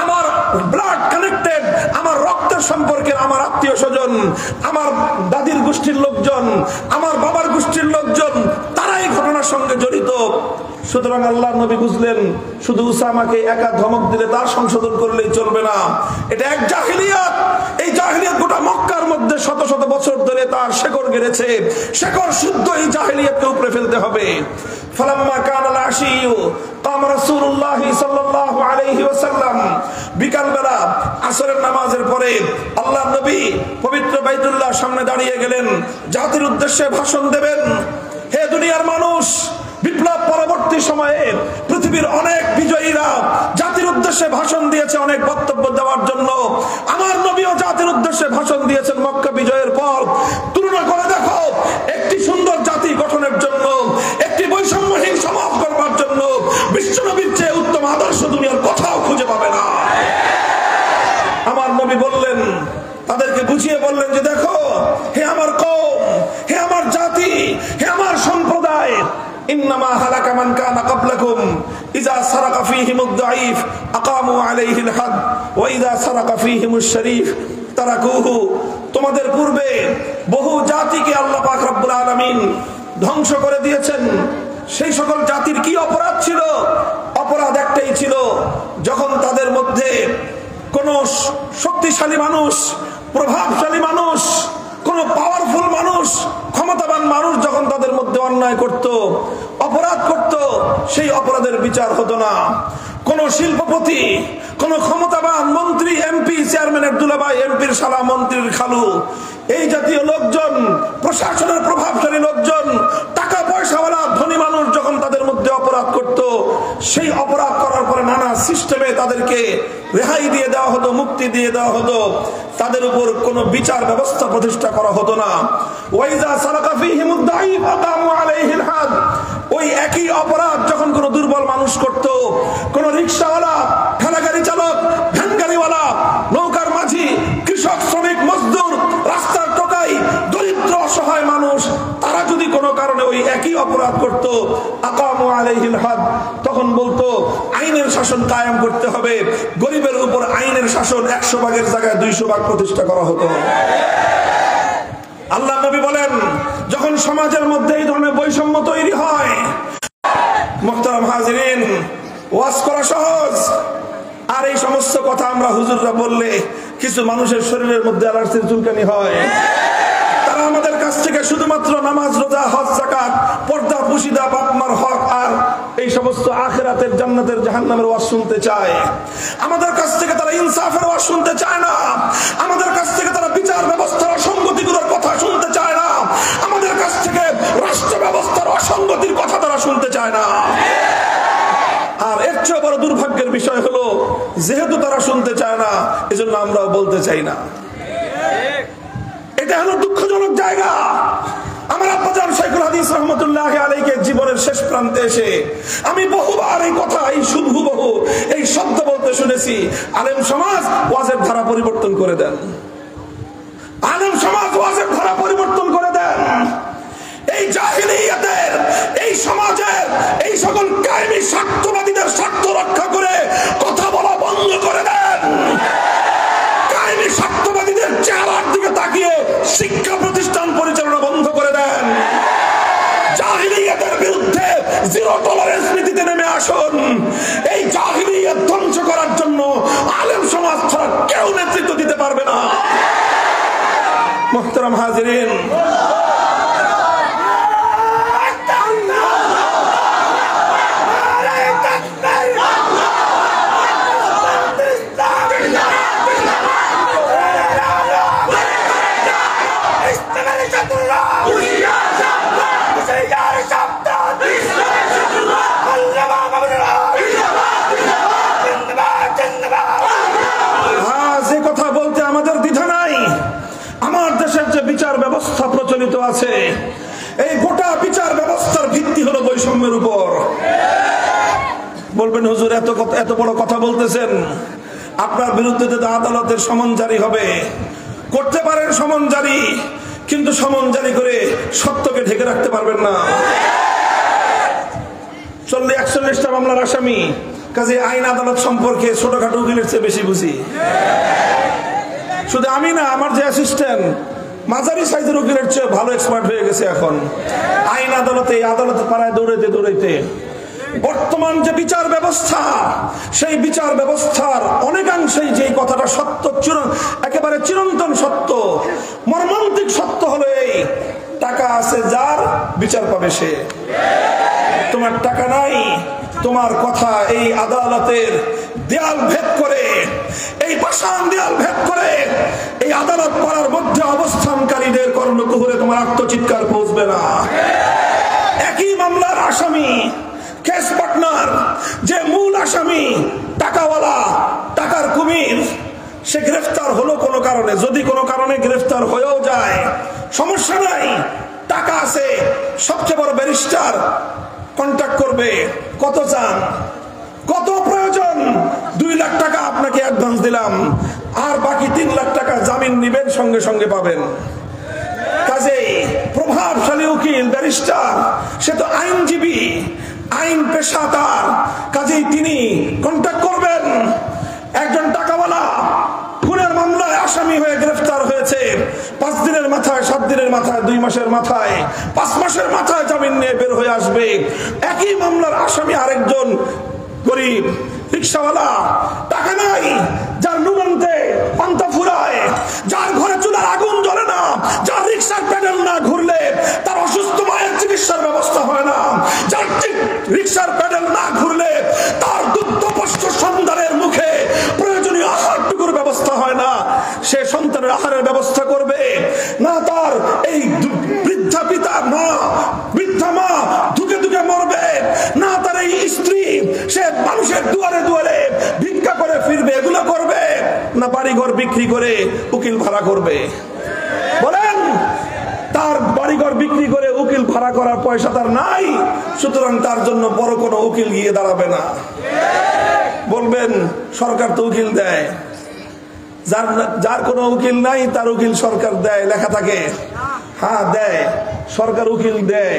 Speaker 1: আমার ব্লাড কানেক্টেড, আমার রক্তের সম্পর্কের, আমার আত্মীয় স্বজন, আমার দাদির গোষ্ঠীর লোকজন, আমার বাবার গোষ্ঠীর লোকজন, তারাই ঘটনার সঙ্গে জড়িত। সুতরাং আল্লাহর নবী বুঝলেন শুধু উসামাকে একা ধমক দিলে তার সংশোধন করলেই চলবে না। এটা এক জাহিলিয়াত। এই জাহিলিয়াত গোটা মক্কার মধ্যে শত শত বছর ধরে তার শেকড় গেড়েছে। শেকড় শুদ্ধ এই জাহিলিয়াতকে উপড়ে ফেলতে হবে। ফালাম্মা কানাল আশিয়ু কাম রাসূলুল্লাহ সাল্লাল্লাহু আলাইহি ওয়াসাল্লাম, বিকালবেলা আসরের নামাজের পরে আল্লাহর নবী পবিত্র বাইতুল্লাহর সামনে দাঁড়িয়ে গেলেন, জাতির উদ্দেশ্যে ভাষণ দেবেন। হে দুনিয়ার মানুষ, বিপ্লব পরবর্তী সময়ে পৃথিবীর অনেক বিজয়ীরা জাতির উদ্দেশ্যে ভাষণ দিয়েছে অনেক বক্তব্য দেওয়ার জন্য। আমার নবীও জাতির উদ্দেশ্যে ভাষণ দিয়েছেন মক্কা বিজয়ের পর। তুলনা করে দেখো, একটি সুন্দর জাতি গঠনের জন্য, একটি বৈষম্যহীন সমাজ গড়বার জন্য বিশ্বনবীর চেয়ে উত্তম আদর্শ দুনিয়ার কোথাও খুঁজে পাবে না। আমার নবী বললেন, তাদেরকে বুঝিয়ে বললেন যে দেখো, হে আমার কওম, হে আমার জাতি, হে আমার সম্প্রদায়, ইন্নামা হালাকা মান কানা ক্বাবলাকুম ইযা সারাকা ফীহিমুদ দাঈফ আকামু আলাইহিল হাদ ওয়া ইযা সারাকা ফীহিমুশ শরীফ তারাকুহু। তোমাদের পূর্বে বহু জাতিকে আল্লাহ পাক রব্বুল আলামিন ধ্বংস করে দিয়েছেন। সেই সকল জাতির কি অপরাধ ছিল? অপরাধ একটাই ছিল, যখন তাদের মধ্যে কোন শক্তিশালী মানুষ, প্রভাবশালী মানুষ, কোন পাওয়ারফুল মানুষ, ক্ষমতাবান মানুষ যখন তাদের মধ্যে অন্যায় করত, অপরাধ করত, সেই অপরাধের বিচার হতো না। কোন শিল্পপতি, কোন ক্ষমতাবান মন্ত্রী, এমপি, চেয়ারম্যানের দুলাভাই, এমপির শালা, মন্ত্রীর খালু, এই জাতীয় লোকজন, প্রশাসনের প্রভাবশালী লোকজন, টাকা পয়সাওয়ালা ধনী মানুষ যখন তাদের মধ্যে অপরাধ করত, সেই অপরাধ করার পরে নানা সিস্টেমে তাদেরকে রেহাই দিয়ে দেওয়া হতো, মুক্তি দিয়ে দেওয়া হতো। তাদের উপর কোনো বিচার ব্যবস্থা প্রতিষ্ঠা করা হতো না। ওয়াইজা সারাকা ফীহিমুদ দাঈফ আকামু আলাইহিল হাদ, ওই একই অপরাধ যখন কোন দুর্বল মানুষ করত, কোন রিক্সাওয়ালা, ঠেলাগাড়ি চালক, ভ্যান গাড়িওয়ালা, নৌকার মাঝি, কৃষক, শ্রমিক, মজদুর, রাস্তার টোকাই, দরিদ্র অসহায় মানুষ, তারা যদি কোনো কারণে ওই একই অপরাধ করত, আকামু আলাইহিল হাদ, তখন বলতো আইনের শাসন কায়েম করতে হবে। গরিবের উপর আইনের শাসন 100 ভাগের জায়গায় 200 ভাগ প্রতিষ্ঠা করা হতো। আল্লাহ নবী বলেন, যখন সমাজের মধ্যে এই ধরনের বৈষম্য তৈরি হয়, মুহতারাম হাজিরিন, ওয়াজ করা সহজ, আর এই সমস্ত কথা আমরা হুজুররা বললে কিছু মানুষের শরীরের মধ্যে অ্যালার্জির চুলকানি হয়। তারা আমাদের কাছ থেকে শুধুমাত্র নামাজ, রোজা, হজ, যাকাত, পর্দা, পুশিদা, বাপ মার হক আর এই সমস্ত আখিরাতের, জান্নাতের, জাহান্নামের ওয়াজ শুনতে চায়। আমাদের কাছ থেকে তারা ইনসাফের ওয়াজ শুনতে চায় না। আমাদের কাছ থেকে তারা বিচার ব্যবস্থার অসঙ্গতিগুলোর কথা শুনতে চায় না। আমাদের কাছ থেকে রাষ্ট্র ব্যবস্থার অসঙ্গতির কথা তারা শুনতে চায় না। আর এর চেয়ে বড় দুর্ভাগ্যের বিষয় হলো, যেহেতু তারা শুনতে চায় না, এজন্য আমরাও বলতে চাই না। এটা হলো দুঃখজনক জায়গা। আমার আব্বাজান শাইখুল হাদিস রাহমাতুল্লাহি আলাইহি জীবনের শেষ প্রান্তে এসে আমি বহুবার এই কথা, এই হুবহু এই শব্দ বলতে শুনেছি, আলেম সমাজ ওয়াজের ধারা পরিবর্তন করে দেন, আলেম সমাজ ওয়াজের ধারা পরিবর্তন করে দেন। এই জাহিলিয়াতের, এই সমাজের, এই সকল কায়েমি স্বার্থবাদীদের স্বার্থ রক্ষা করে কথা বলা বন্ধ করে দেন। কায়েমি স্বার্থবাদীদের চেহারার দিকে তাকিয়ে শিক্ষা প্রতিষ্ঠান পরিচালনা বন্ধ করে দেন। জাহিলিয়াতের বিরুদ্ধে জিরো টলারেন্স নীতিতে নেমে আসুন। এই জাহিলিয়াত ধ্বংস করার জন্য আলেম সমাজ ছাড়া কেউ নেতৃত্ব দিতে পারবে না। মুহতারাম হাজিরিন, যে কথা বলতে আমাদের দ্বিধা নাই, আমার দেশের যে বিচার ব্যবস্থা প্রচলিত আছে, এই গোটা বিচার ব্যবস্থার ভিত্তি হলো বৈষম্যের উপর। বলবেন হুজুর এত বড় কথা বলতেছেন, আপনার বিরুদ্ধে তো আদালতের সমন জারি হবে। করতে পারেন সমন জারি, কিন্তু সমন জারি করে সত্যকে ঢেকে রাখতে পারবেন না। 41টা মামলার আসামি, কাজে আইন আদালত সম্পর্কে ছোটখাটো উকিলের চেয়ে বেশি বুঝি। শুধু আমি না, আমার যে অ্যাসিস্ট্যান্ট মাঝারি সাইজের উকিলের চেয়ে ভালো এক্সপার্ট হয়ে গেছে এখন আইন আদালতে, আদালতে পাড়ায় দৌড়াইতে দৌড়াইতে। বর্তমান যে বিচার ব্যবস্থা, সেই বিচার ব্যবস্থার অনেকাংশেই যে কথাটা সত্য, একেবারে চিরন্তন সত্য, মর্মান্তিক সত্য হলো এই, টাকা আছে যার বিচার পাবে সে। তোমার টাকা নাই, তোমার কথা এই আদালতের দেয়াল ভেদ করে, এই পাষাণ দেয়াল ভেদ করে এই আদালত পাড়ার মধ্যে অবস্থানকারীদের কর্ণকুহরে তোমার আত্মচিৎকার পৌঁছবে না। একই মামলার আসামি, কেস পার্টনার, যে মূল আসামি টাকাওয়ালা, টাকার কুমির, সে গ্রেফতার হলো কোনো কারণে, যদি কোনো কারণে গ্রেফতার হয়েও যায় সমস্যা নাই, টাকা আছে। সবচেয়ে বড় ব্যারিস্টার কন্ট্যাক্ট করবে, কত চান, কত প্রয়োজন, 2 লাখ টাকা আপনাকে অ্যাডভান্স দিলাম, আর বাকি 3 লাখ টাকা জামিন নিবেন, সঙ্গে সঙ্গে পাবেন। কাজেই প্রভাবশালী উকিল, ব্যারিস্টার, সে তো আইনজীবী, আইন পেশা তার, কাজেই তিনি কন্ট্যাক্ট করবেন। একজন টাকাওয়ালা খুনের মামলায় আসামি হয়ে গ্রেফতার হয়েছে, 5 দিনের মাথায়, 7 দিনের মাথায়, 2 মাসের মাথায়, 5 মাসের মাথায় জামিন নিয়ে বের হয়ে আসবে। একই মামলার আসামি আরেকজন গরিব রিক্সাওয়ালা, টাকা নাই, যার নুনন্তে পান্তা ফুরায়, যার ঘরে চুলার আগুন জ্বলে না, যার রিক্সার প্যাডেল না ঘুরলে তার অসুস্থ মায়ের চিকিৎসার ব্যবস্থা হয় না, যার রিক্সার প্যাডেল না ঘুরলে তার দুগ্ধপোষ্য সন্তানের মুখে প্রয়োজনীয় আহারটুকুর ব্যবস্থা হয় না, সে সন্তানের আহারের ব্যবস্থা করবে না। তার এই বৃদ্ধা পিতা মা, বৃদ্ধা মা ধুকে ধুকে মরবে না, তার এই স্ত্রী সে মানুষের দুয়ারে দুয়ারে ভিক্ষা করে ফিরবে, এগুলো করবে না, বাড়িঘর বিক্রি করে উকিল ভাড়া করবে। বলেন, তার বাড়িঘর বিক্রি করে উকিল ভাড়া করার পয়সা তার নাই, সুতরাং তার জন্য বড় কোনো উকিল গিয়ে দাঁড়াবে না। বলবেন সরকার তো উকিল দেয়, যার কোনো উকিল নাই তার উকিল সরকার দেয়, লেখা থাকে। হ্যাঁ দেয়, সরকার উকিল দেয়,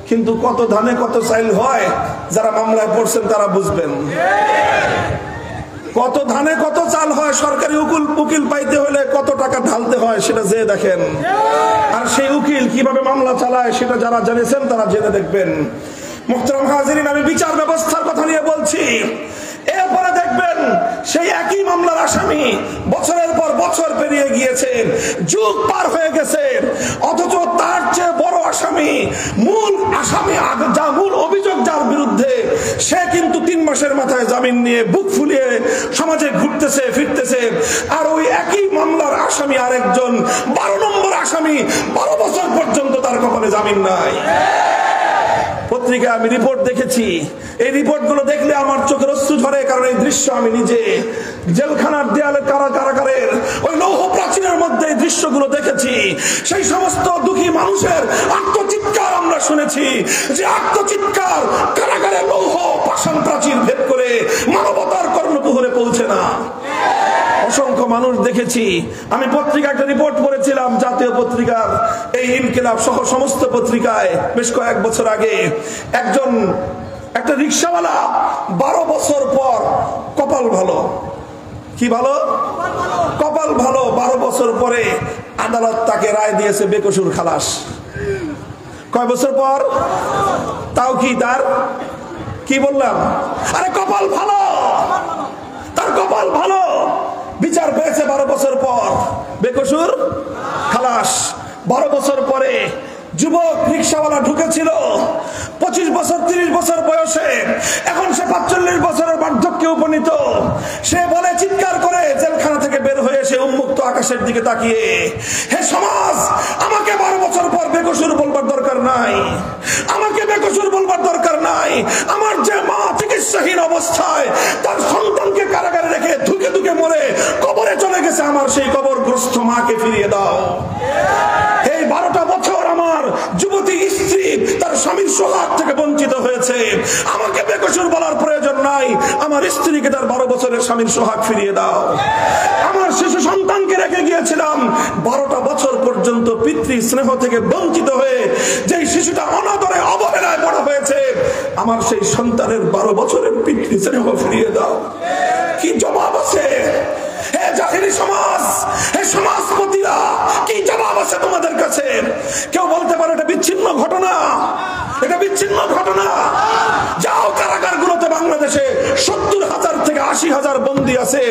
Speaker 1: কিন্তু কত ধানে কত চাইল হয় যারা মামলায় পড়ছেন তারা বুঝবেন। কত ধানে কত চাল হয়, সরকারি উকিল পাইতে হলে কত টাকা ঢালতে হয় সেটা যে দেখেন। আর সেই উকিল কিভাবে মামলা চালায় সেটা যারা জেনেছেন তারা জেনে দেখবেন। মুহতারাম হাজিরিন, আমি বিচার ব্যবস্থার কথা নিয়ে বলছি। এরপরে দেখবেন সেই একই মামলার আসামি বছরের পর বছর পেরিয়ে গিয়েছে, যুগ পার হয়ে গেছে, অথচ তার চেয়ে বড় আসামি, মূল আসামি, যা মূল অভিযোগ যার বিরুদ্ধে, সে কিন্তু 3 মাসের মাথায় জামিন নিয়ে বুক ফুলিয়ে সমাজে ঘুরতেছে ফিরতেছে। আর ওই একই মামলার আসামি আরেকজন 12 নম্বর আসামি, 12 বছর পর্যন্ত তার কপালে জামিন নাই। পত্রিকায় আমি রিপোর্ট দেখেছি, এই রিপোর্ট গুলো দেখলে আমার চোখের অশ্রু ঝরে, কারণ এই দৃশ্য আমি নিজে জেলখানার দেয়ালে কারাগারের ওই লৌহ প্রাচীরের মধ্যে এই দৃশ্যগুলো দেখেছি। সেই সমস্ত দুঃখী মানুষের আত্মচিৎকার আমরা শুনেছি, যে আত্মচিৎকার কারাগারের লৌহ পাষাণ প্রাচীর ভেদ করে মানবতার কর্ণকুহরে পৌঁছে না। অসংখ্য মানুষ দেখেছি। আমি পত্রিকা একটা রিপোর্ট পড়েছিলাম, জাতীয় পত্রিকার এই ইনকিলাব সহ সমস্ত পত্রিকায় বেশ কয়েক বছর আগে। একটা রিক্সাওয়ালা 12 বছর পর, কপাল ভালো, কি ভালো, কপাল ভালো, 12 বছর পরে আদালত তাকে রায় দিয়েছে বেকসুর খালাস। কয় বছর পর? তাও কি তার, কি বললাম, আরে কপাল ভালো, তার কপাল ভালো, বিচার পেয়েছে 12 বছর পর, বেকসুর খালাস। 12 বছর পরে যুবক রিক্সাওয়ালা ঢুকেছিল 25 বছর 30 বছর বয়সে, এখন সে 45 বছরের বার্ধক্যে উপনীত। সে বলে চিৎকার করে জেলখানা থেকে বের হয়ে সে উন্মুক্ত আকাশের দিকে তাকিয়ে, হে সমাজ, আমাকে 12 বছর পর বেকসুর বলবার দরকার নাই, আমাকে বেকসুর বলবার দরকার নাই। আমার যে মা চিকিৎসাহীন অবস্থায় তার সন্তানকে কারাগারে রেখে ধুকে ধুকে মরে কবরে চলে গেছে, আমার সেই কবরগ্রস্ত মাকে ফিরিয়ে দাও। এই 12টা বছর আমার যুবতী স্ত্রী তার স্বামীর সোহাগ থেকে বঞ্চিত হয়েছে, আমাকে বেকসুর বলার প্রয়োজন নাই, আমার স্ত্রীকে তার 12 বছরের স্বামীর সোহাগ ফিরিয়ে দাও। আমার শিশু সন্তানকে রেখে গিয়েছিলাম 12টা বছর পর্যন্ত পিতৃ স্নেহ থেকে বঞ্চিত হয়ে, যেই শিশুটা অনাদরে অবহেলায় বড় হয়েছে, আমার সেই সন্তানের 12 বছরের পিতৃ স্নেহ ফিরিয়ে দাও। কি জবাব আছে হে জাহিলি সমাজ, হে সমাজপতিরা, কি জবাব আছে তোমাদের কাছে? কেউ বলতে পারে এটা বিচ্ছিন্ন ঘটনা, এটা বিচ্ছিন্ন ঘটনা। যাও কারাগারগুলোতে, বাংলাদেশে 70,000 থেকে 80,000 বন্দী আছে,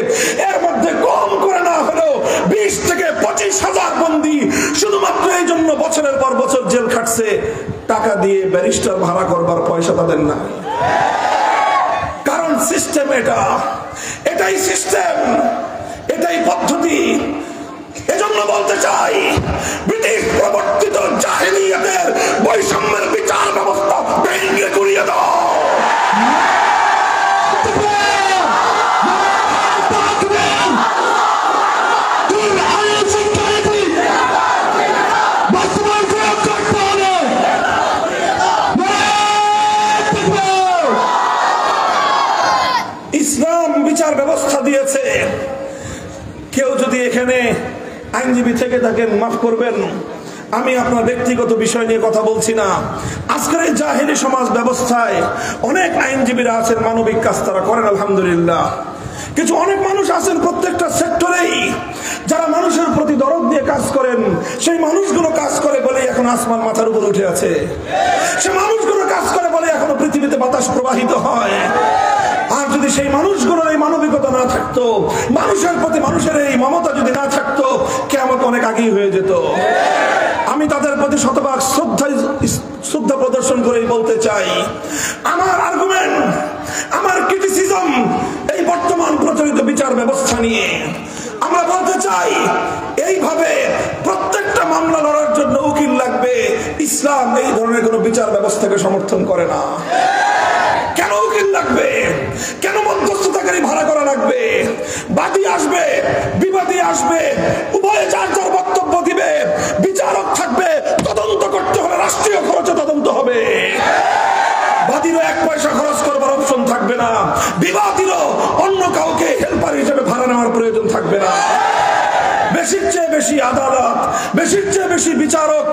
Speaker 1: এর মধ্যে কম করে না হলেও 20 থেকে 25,000 বন্দী শুধুমাত্র এই জন্য বছরের পর বছর জেল খাটছে, টাকা দিয়ে ব্যারিস্টার ভাড়া করবার পয়সা তাদের নাই। কারণ সিস্টেম এটাই সিস্টেম, এটাই পদ্ধতি। এজন্য বলতে চাই, ব্রিটিশ প্রবর্তিত জাহেলিয়াতের বৈষম্যের বিচার ব্যবস্থা ভেঙে গুড়িয়ে দাও। ইসলাম বিচার ব্যবস্থা দিয়েছে। কেউ যদি এখানে আইনজীবী থেকে থাকেন মাফ করবেন, আমি আপনার ব্যক্তিগত বিষয় নিয়ে কথা বলছি না। আজকের এই জাহেলি সমাজ ব্যবস্থায় অনেক আইনজীবীরা আছেন, মানবিক কাজ তারা করেন আলহামদুলিল্লাহ। কিছু অনেক মানুষ আছেন প্রত্যেকটা সেক্টরেই, যারা মানুষের প্রতি দরদ দিয়ে কাজ করেন। সেই মানুষগুলো কাজ করে বলে এখন আসমান মাথার উপর উঠে আছে, সে মানুষগুলো কাজ করে বলে এখনো পৃথিবীতে বাতাস প্রবাহিত হয়। আর যদি সেই মানুষগুলোর এই মানবিকতা না থাকতো, মানুষের প্রতি মানুষের এই মমতা যদি না থাকতো, কিয়ামত অনেক আগেই হয়ে যেত। আমি তাদের প্রতি শতভাগ শ্রদ্ধা প্রদর্শন করেই বলতে চাই, আমার আর্গুমেন্ট, আমার ক্রিটিসিজম এই বর্তমান প্রচলিত বিচার ব্যবস্থা নিয়ে। আমরা বলতে চাই, এইভাবে প্রত্যেকটা মামলা লড়ার জন্য উকিল লাগবে, ইসলাম এই ধরনের কোন বিচার ব্যবস্থাকে সমর্থন করে না। কেন উকিল লাগবে? কেন মধ্যস্থতাকারী ভাড়া করা লাগবে? বাদী আসবে, বিবাদী আসবে, উভয়ে যার যার বক্তব্য দিবে, বিচারক থাকবে, তদন্ত করতে হলে রাষ্ট্রীয় খরচে বেশি আদালত, বেশির চেয়ে বেশি বিচারক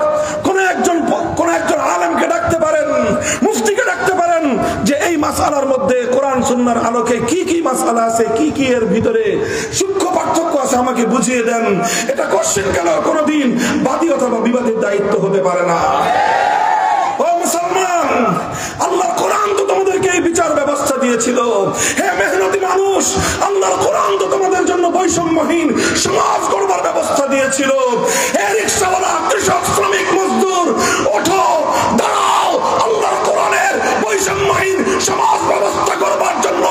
Speaker 1: কোন একজন আলেমকে ডাকতে পারেন, মুফতিকে ডাকতে পারেন যে এই মাসআলার মধ্যে কোরআন সুন্নাহর আলোকে কি কি মাসআলা আছে, কি কি এর ভিতরে সূক্ষ্ম পার্থক্য আছে আমাকে বুঝিয়ে দেন। এটা কোশ্চেন কেন কোনদিন বাদী অথবা বিবাদের দায়িত্ব হতে পারে না। ও মুসলমান, আল্লাহর কোরআন তো তোমাদেরকে এই বিচার ব্যবস্থা দিয়েছিল। হে মেহনতি মানুষ, আল্লাহর কোরআন তো তোমাদের জন্য বৈষম্যহীন সমাজ গড়বার ব্যবস্থা দিয়েছিল। হে রিকশাওয়ালা, কৃষক, শ্রমিক, মজদুর, ওঠো, দাঁড়াও, আল্লাহর কোরআনের বৈষম্যহীন সমাজ ব্যবস্থা করবার জন্য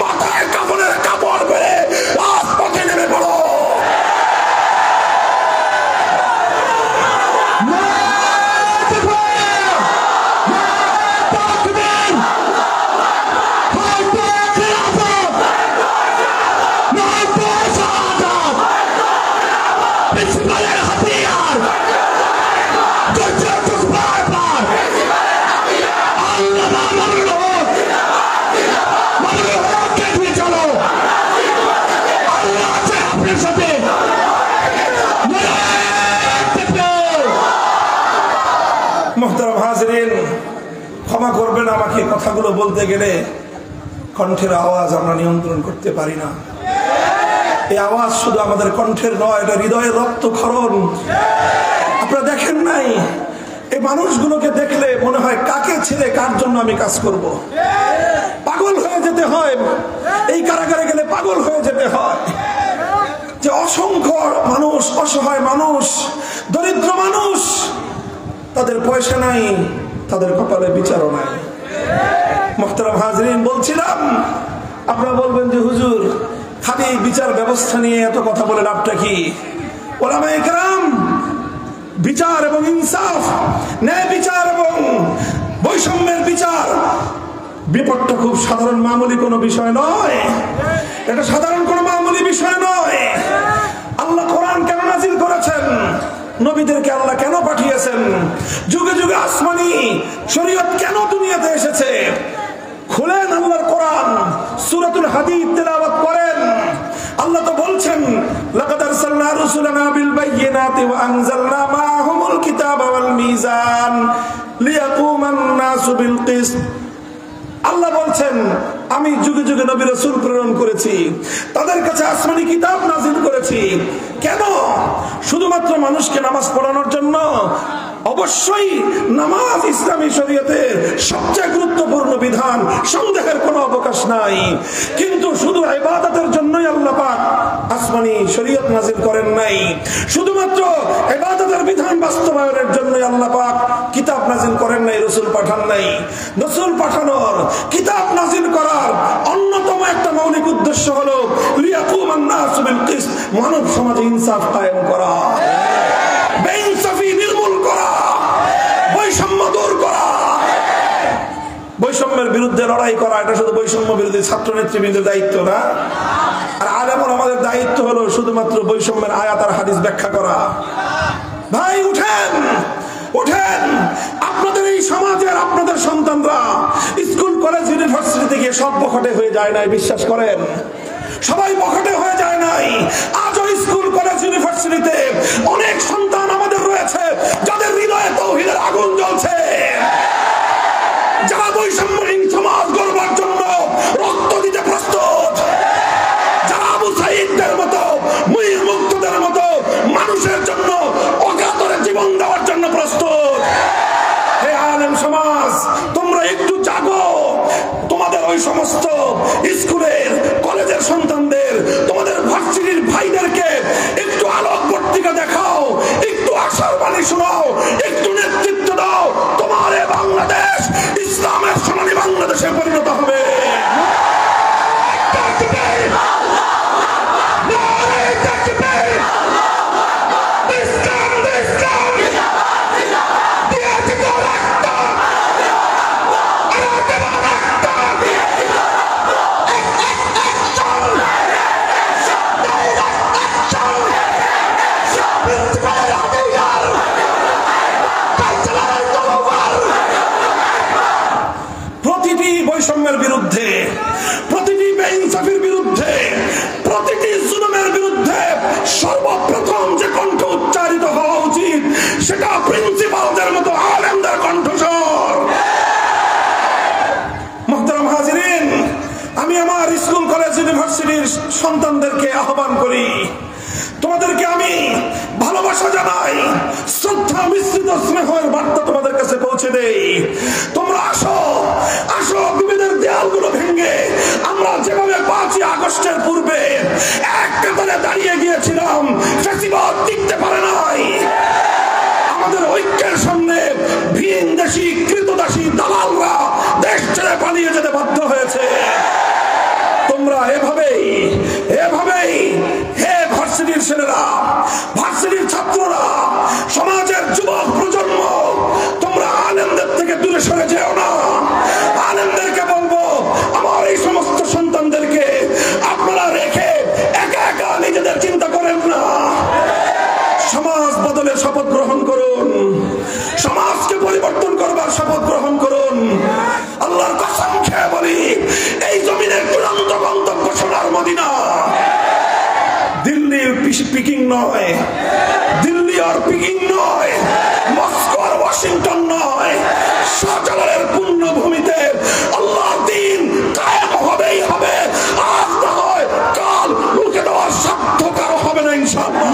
Speaker 1: মাথায় কাফনের কাপড় পরে রাজপথে নেমে পড়ো। মুহতারাম হাজিরিন, ক্ষমা করবেন আমাকে, কথাগুলো বলতে গেলে কণ্ঠের আওয়াজ আমরা নিয়ন্ত্রণ করতে পারি না। এই আওয়াজ শুধু আমাদের কণ্ঠের নয়, এটা হৃদয়ের রক্তক্ষরণ। আপনারা দেখেন নাই, এই মানুষগুলোকে দেখলে মনে হয় কাকে ছেড়ে কার জন্য আমি কাজ করব। পাগল হয়ে যেতে হয়, এই কারাগারে গেলে পাগল হয়ে যেতে হয় যে অসংখ্য মানুষ, অসহায় মানুষ, দরিদ্র মানুষ, তাদের পয়সা নাই, তাদের কপালে বিচারও নাই। মুহতারাম হাজিরিন, বলছিলাম আপনারা বলবেন যে হুজুর খালি বিচার ব্যবস্থা নিয়ে এত কথা বলে লাভটা কি? ওলামায়ে কেরাম বিচার এবং ইনসাফ, ন্যায় বিচার এবং বৈষম্যের বিচার, বিপদটা খুব সাধারণ মামুলি কোনো বিষয় নয়। এটা সাধারণ কোনো মামুলি বিষয় নয়। আল্লাহ কোরআন কেন নাজিল করেছেন? নবীদেরকে আল্লাহ কেন পাঠিয়েছেন? যুগে যুগে আসমানি শরীয়ত কেন দুনিয়াতে এসেছে? খুলেন আল্লাহর কোরআন, সূরাতুল হাদীদ তেলাওয়াত করেন। আল্লাহ তো বলছেন, লাকাদ আরসালনা রুসুলানা বিল বায়িনাতি ওয়া আনজালনা মাআহুমুল কিতাবা ওয়াল মিজান লিয়াকুমান নাসু বিল কিসত। আল্লাহ বলছেন, আমি যুগে যুগে নবী রাসূল প্রেরণ করেছি, তাদের কাছে আসমানি কিতাব নাজিল করেছি। কেন? শুধুমাত্র মানুষকে নামাজ পড়ানোর জন্য? অবশ্যই নামাজ ইসলামী শরীয়তের সবচেয়ে গুরুত্বপূর্ণ বিধান, সন্দেহের কোনো অবকাশ নাই। কিন্তু শুধু ইবাদতের জন্যই আল্লাহ পাক আসমানি শরীয়ত নাজিল করেন নাই। শুধুমাত্র ইবাদতের বিধান বাস্তবায়নের জন্যই আল্লাহ পাক কিতাব নাজিল করেন নাই, রাসূল পাঠান নাই। রাসূল পাঠানোর, কিতাব নাজিল করার অন্যতম একটা মৌলিক উদ্দেশ্য হলো লিয়াকুমান নাসু বিল কিসত, মানব সমাজে ইনসাফ কায়েম করা, বেইনসাফি নির্মূল করা, বৈষম্য দূর করা, বৈষম্যের বিরুদ্ধে লড়াই করা। এটা শুধু বৈষম্য বিরোধী ছাত্র নেতৃবৃন্দের দায়িত্ব না। আর আলেমরা আমাদের দায়িত্ব হলো শুধুমাত্র বৈষম্যের আয়াত আর হাদিস ব্যাখ্যা করা। ভাই উঠেন, উঠেন। আপনাদের এই সমাজের আপনাদের সন্তানরা স্কুল, কলেজ, ইউনিভার্সিটিতে গিয়ে সব বখটে হয়ে যায় নাই, বিশ্বাস করেন। সবাই বখটে হয়ে যায় নাই। আজও স্কুল, কলেজ, ইউনিভার্সিটিতে অনেক সন্তান আমাদের রয়েছে যাদের হৃদয়ে তাওহীদের আগুন জ্বলছে, যারা বৈষম্যহীন সমাজ গড়বার জন্য রক্ত দিতে প্রস্তুত, যারা আবু সাঈদদের মতো, মুঈর মুক্তদের মতো মানুষের জন্য অকাতরে জীবন দেওয়ার জন্য প্রস্তুত। হে আলেম সমাজ, তোমরা একটু জাগো। তোমাদের ওই সমস্ত স্কুলের, কলেজের সন্তানদের, তোমাদের ভার্সিটির ভাইদেরকে একটু আলোক পত্রিকা দেখাও, একটু আশার বাণী শোনাও, একটু নেতৃত্ব দাও। তোমার এই বাংলাদেশ ইসলামের সোনালী বাংলাদেশে পরিণত হবে। প্রতিটি বৈষম্যের বিরুদ্ধে, প্রতিটি বেইনসাফির বিরুদ্ধে, প্রতিটি জুলুমের বিরুদ্ধে সর্বপ্রথম যে কণ্ঠ সন্তানদেরকে আহ্বান করি, তোমাদেরকে আমি ভালোবাসা জানাই, শ্রদ্ধা মিশ্রিত স্নেহের বার্তা তোমাদের কাছে পৌঁছে দেই। তোমরা আসো, আসো, বিভেদের দেয়ালগুলো ভেঙে আমরা যেভাবে 5ই আগস্টের পূর্বে এক কাতারে দাঁড়িয়ে গিয়েছিলাম, ফ্যাসিবাদ টিকতে পারে নাই। আমাদের ঐক্যের সামনে ভিনদেশী কৃতদাসী দালালরা দেশ ছেড়ে পালিয়ে যেতে বাধ্য হয়েছে। তোমরা এভাবেই হে ভার্সিটির ছেলেরা, ভার্সিটির ছাত্ররা, সমাজের যুবক প্রজন্ম, তোমরা আলেমদের থেকে দূরে সরে যেও না। আলেমদেরকে বলবো, আমার এই সমস্ত সন্তানদেরকে আপনারা রেখে একা একা নিজেদের চিন্তা করেন না। সমাজ বদলের শপথ গ্রহণ করুন, সমাজকে পরিবর্তন করবার শপথ গ্রহণ করুন। আল্লাহর কসম খেয়ে বলি, এই জমিনের চূড়ান্ত গন্তব্য সোনার মদিনা। দিল্লি পিকিং নয়, দিল্লি আর পিকিং নয়, মস্কো আর ওয়াশিংটন নয়, শাহজালালের পুণ্যভূমিতে আল্লাহর দ্বীন কায়েম হবেই হবে। আজ না হয় কাল রুখে দেওয়ার সাধ্য কারো হবে না ইনশাআল্লাহ।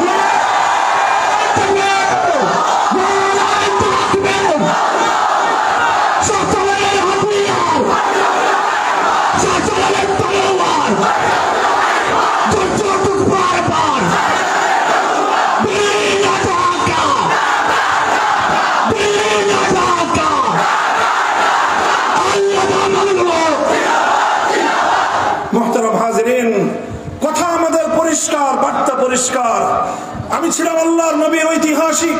Speaker 1: কথা আমাদের পরিষ্কার, বার্তা পরিষ্কার। আমি ছিলাম আল্লাহর নবীর ঐতিহাসিক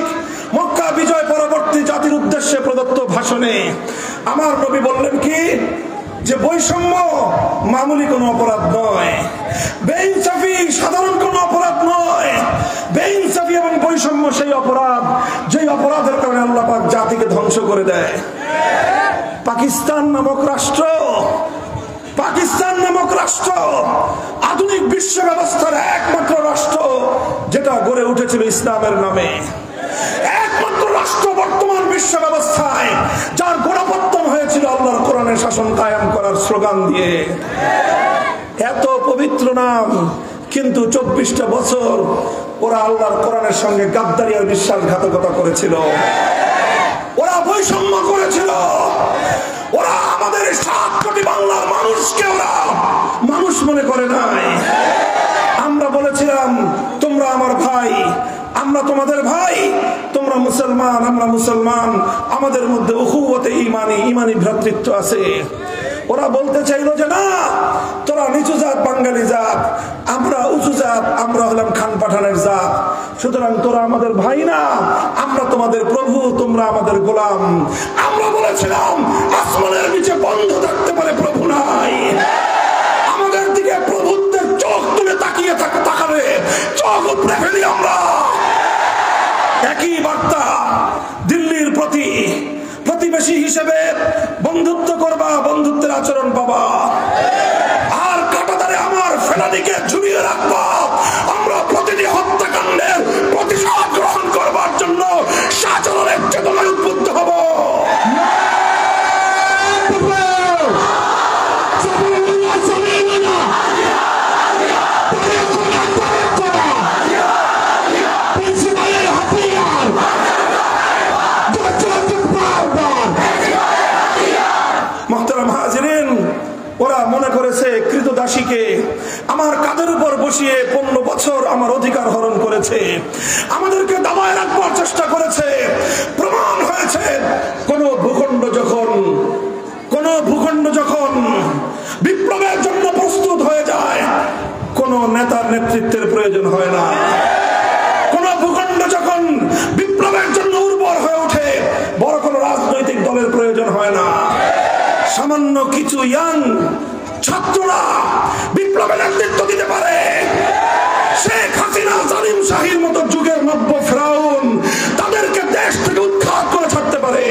Speaker 1: মক্কা বিজয় পরবর্তী জাতির উদ্দেশ্যে প্রদত্ত ভাষণে আমার নবী বললেন কি, যে বৈষম্য মামুলি কোনো অপরাধ নয়, বেইনসাফি সাধারণ কোনো অপরাধ নয়। বেইনসাফি এবং বৈষম্য সেই অপরাধ, যেই অপরাধের কারণে আল্লাহ পাক জাতিকে ধ্বংস করে দেয়। পাকিস্তান নামক রাষ্ট্র, পাকিস্তান নামক রাষ্ট্র আধুনিক বিশ্ব ব্যবস্থার একমাত্র রাষ্ট্র যেটা গড়ে উঠেছিল ইসলামের নামে, একমাত্র রাষ্ট্র বর্তমান বিশ্ব ব্যবস্থায় যার গোড়াপত্তন হয়েছিল আল্লাহর কোরআনের শাসন কায়েম করার স্লোগান দিয়ে। এত পবিত্র নাম, কিন্তু 24টা বছর ওরা আল্লাহর কোরআনের সঙ্গে গাদ্দারি আর বিশ্বাসঘাতকতা করেছিল, ওরা বৈষম্য করেছিল, ওরা আমাদের 7 কোটি বাংলার মানুষকে ওরা মানুষ মনে করে নাই। আমরা বলেছিলাম, তোমরা আমার ভাই, আমরা তোমাদের ভাই, তোমরা মুসলমান, আমরা মুসলমান, আমাদের মধ্যে উখুওয়াতে ঈমানি ভ্রাতৃত্ব আছে। ওরা বলতে চাইলো যে না, তোরা নিচু জাত বাঙালি জাত, আমরা উঁচু জাত, আমরা হলাম খান পাঠানের জাত, সুতরাং তোরা আমাদের ভাই না, আমরা তোমাদের প্রভু, তোমরা আমাদের গোলাম। আমরা বলেছিলাম আসমানের নিচে বন্ধ থাকতে পারে, প্রভু নাই। আমাদের দিকে প্রভুত্বের চোখ তুলে তাকিয়ে তাকাবে, চোখ উপড়ে ফেলি আমরা। একই বার্তা দিল্লির প্রতি, প্রতিবেশী হিসেবে বন্ধুত্ব করবা, বন্ধুত্বের আচরণ পাবা, আর কাঁটাতারে আমার ফেলানিকে ঝুলিয়ে রাখবা। আমরা প্রতিটি হত্যাকাণ্ডের প্রতিশোধ গ্রহণ করবার জন্য শাহজালালের চেতনায় উদ্বুদ্ধ হব। ওরা মনে করেছে কৃতদাসীকে আমার কাঁধের উপর বসিয়ে 15 বছর আমার অধিকার হরণ করেছে, আমাদেরকে দাবায় রাখবার চেষ্টা করেছে। প্রমাণ হয়েছে কোন ভূখণ্ড যখন বিপ্লবের জন্য প্রস্তুত হয়ে যায়, কোন নেতার নেতৃত্বের প্রয়োজন হয় না। কোন ভূখণ্ড যখন বিপ্লবের জন্য উর্বর হয়ে ওঠে, বড় কোন রাজনৈতিক দলের প্রয়োজন হয় না। সামান্য কিছু ইয়াং ছাত্ররা বিপ্লবের নেতৃত্ব দিতে পারে। শেখ হাসিনা, জালিম শাহীর মতো যুগের নব্য ফেরাউন তাদেরকে দেশ থেকে উৎখাত করে ছাড়তে পারে।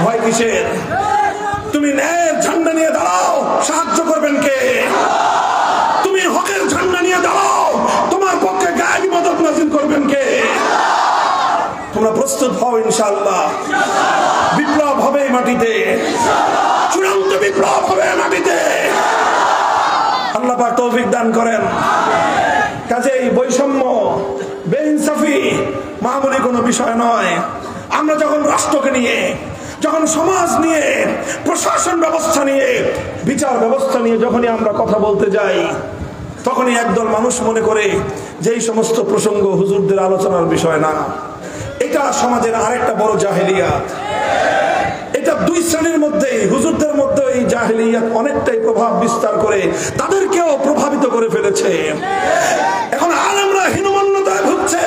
Speaker 1: ভয় কিসের? তুমি ন্যায়ের ঝান্ডা নিয়ে দাঁড়াও, সাহায্য করবেন কে? তুমি হকের ঝান্ডা নিয়ে দাঁড়াও, তোমার পক্ষে গায়েবী মদদ নাযিল করবেন কে? তোমরা প্রস্তুত হও, ইনশাআল্লাহ বিপ্লব হবে এই মাটিতে, চূড়ান্ত বিপ্লব হবে মাটিতে। আল্লাহ পাক তৌফিক দান করেন। কাজেই বৈষম্য, বেইনসাফি মামুলি কোনো বিষয় নয়। আমরা যখন রাষ্ট্রকে নিয়ে, যখন সমাজ নিয়ে, প্রশাসন ব্যবস্থা নিয়ে, বিচার ব্যবস্থা নিয়ে যখনই আমরা কথা বলতে যাই, তখনই একদল মানুষ মনে করে যে এই সমস্ত প্রসঙ্গ হুজুরদের আলোচনার বিষয় না। এটা সমাজের আরেকটা বড় জাহেলিয়াত। এটা দুই শ্রেণীর মধ্যে, হুজুরদের মধ্যে এই জাহেলিয়াত অনেকটাই প্রভাব বিস্তার করে তাদেরকেও প্রভাবিত করে ফেলেছে। এখন আলেমরা হীনমন্যতায় ভুগছে।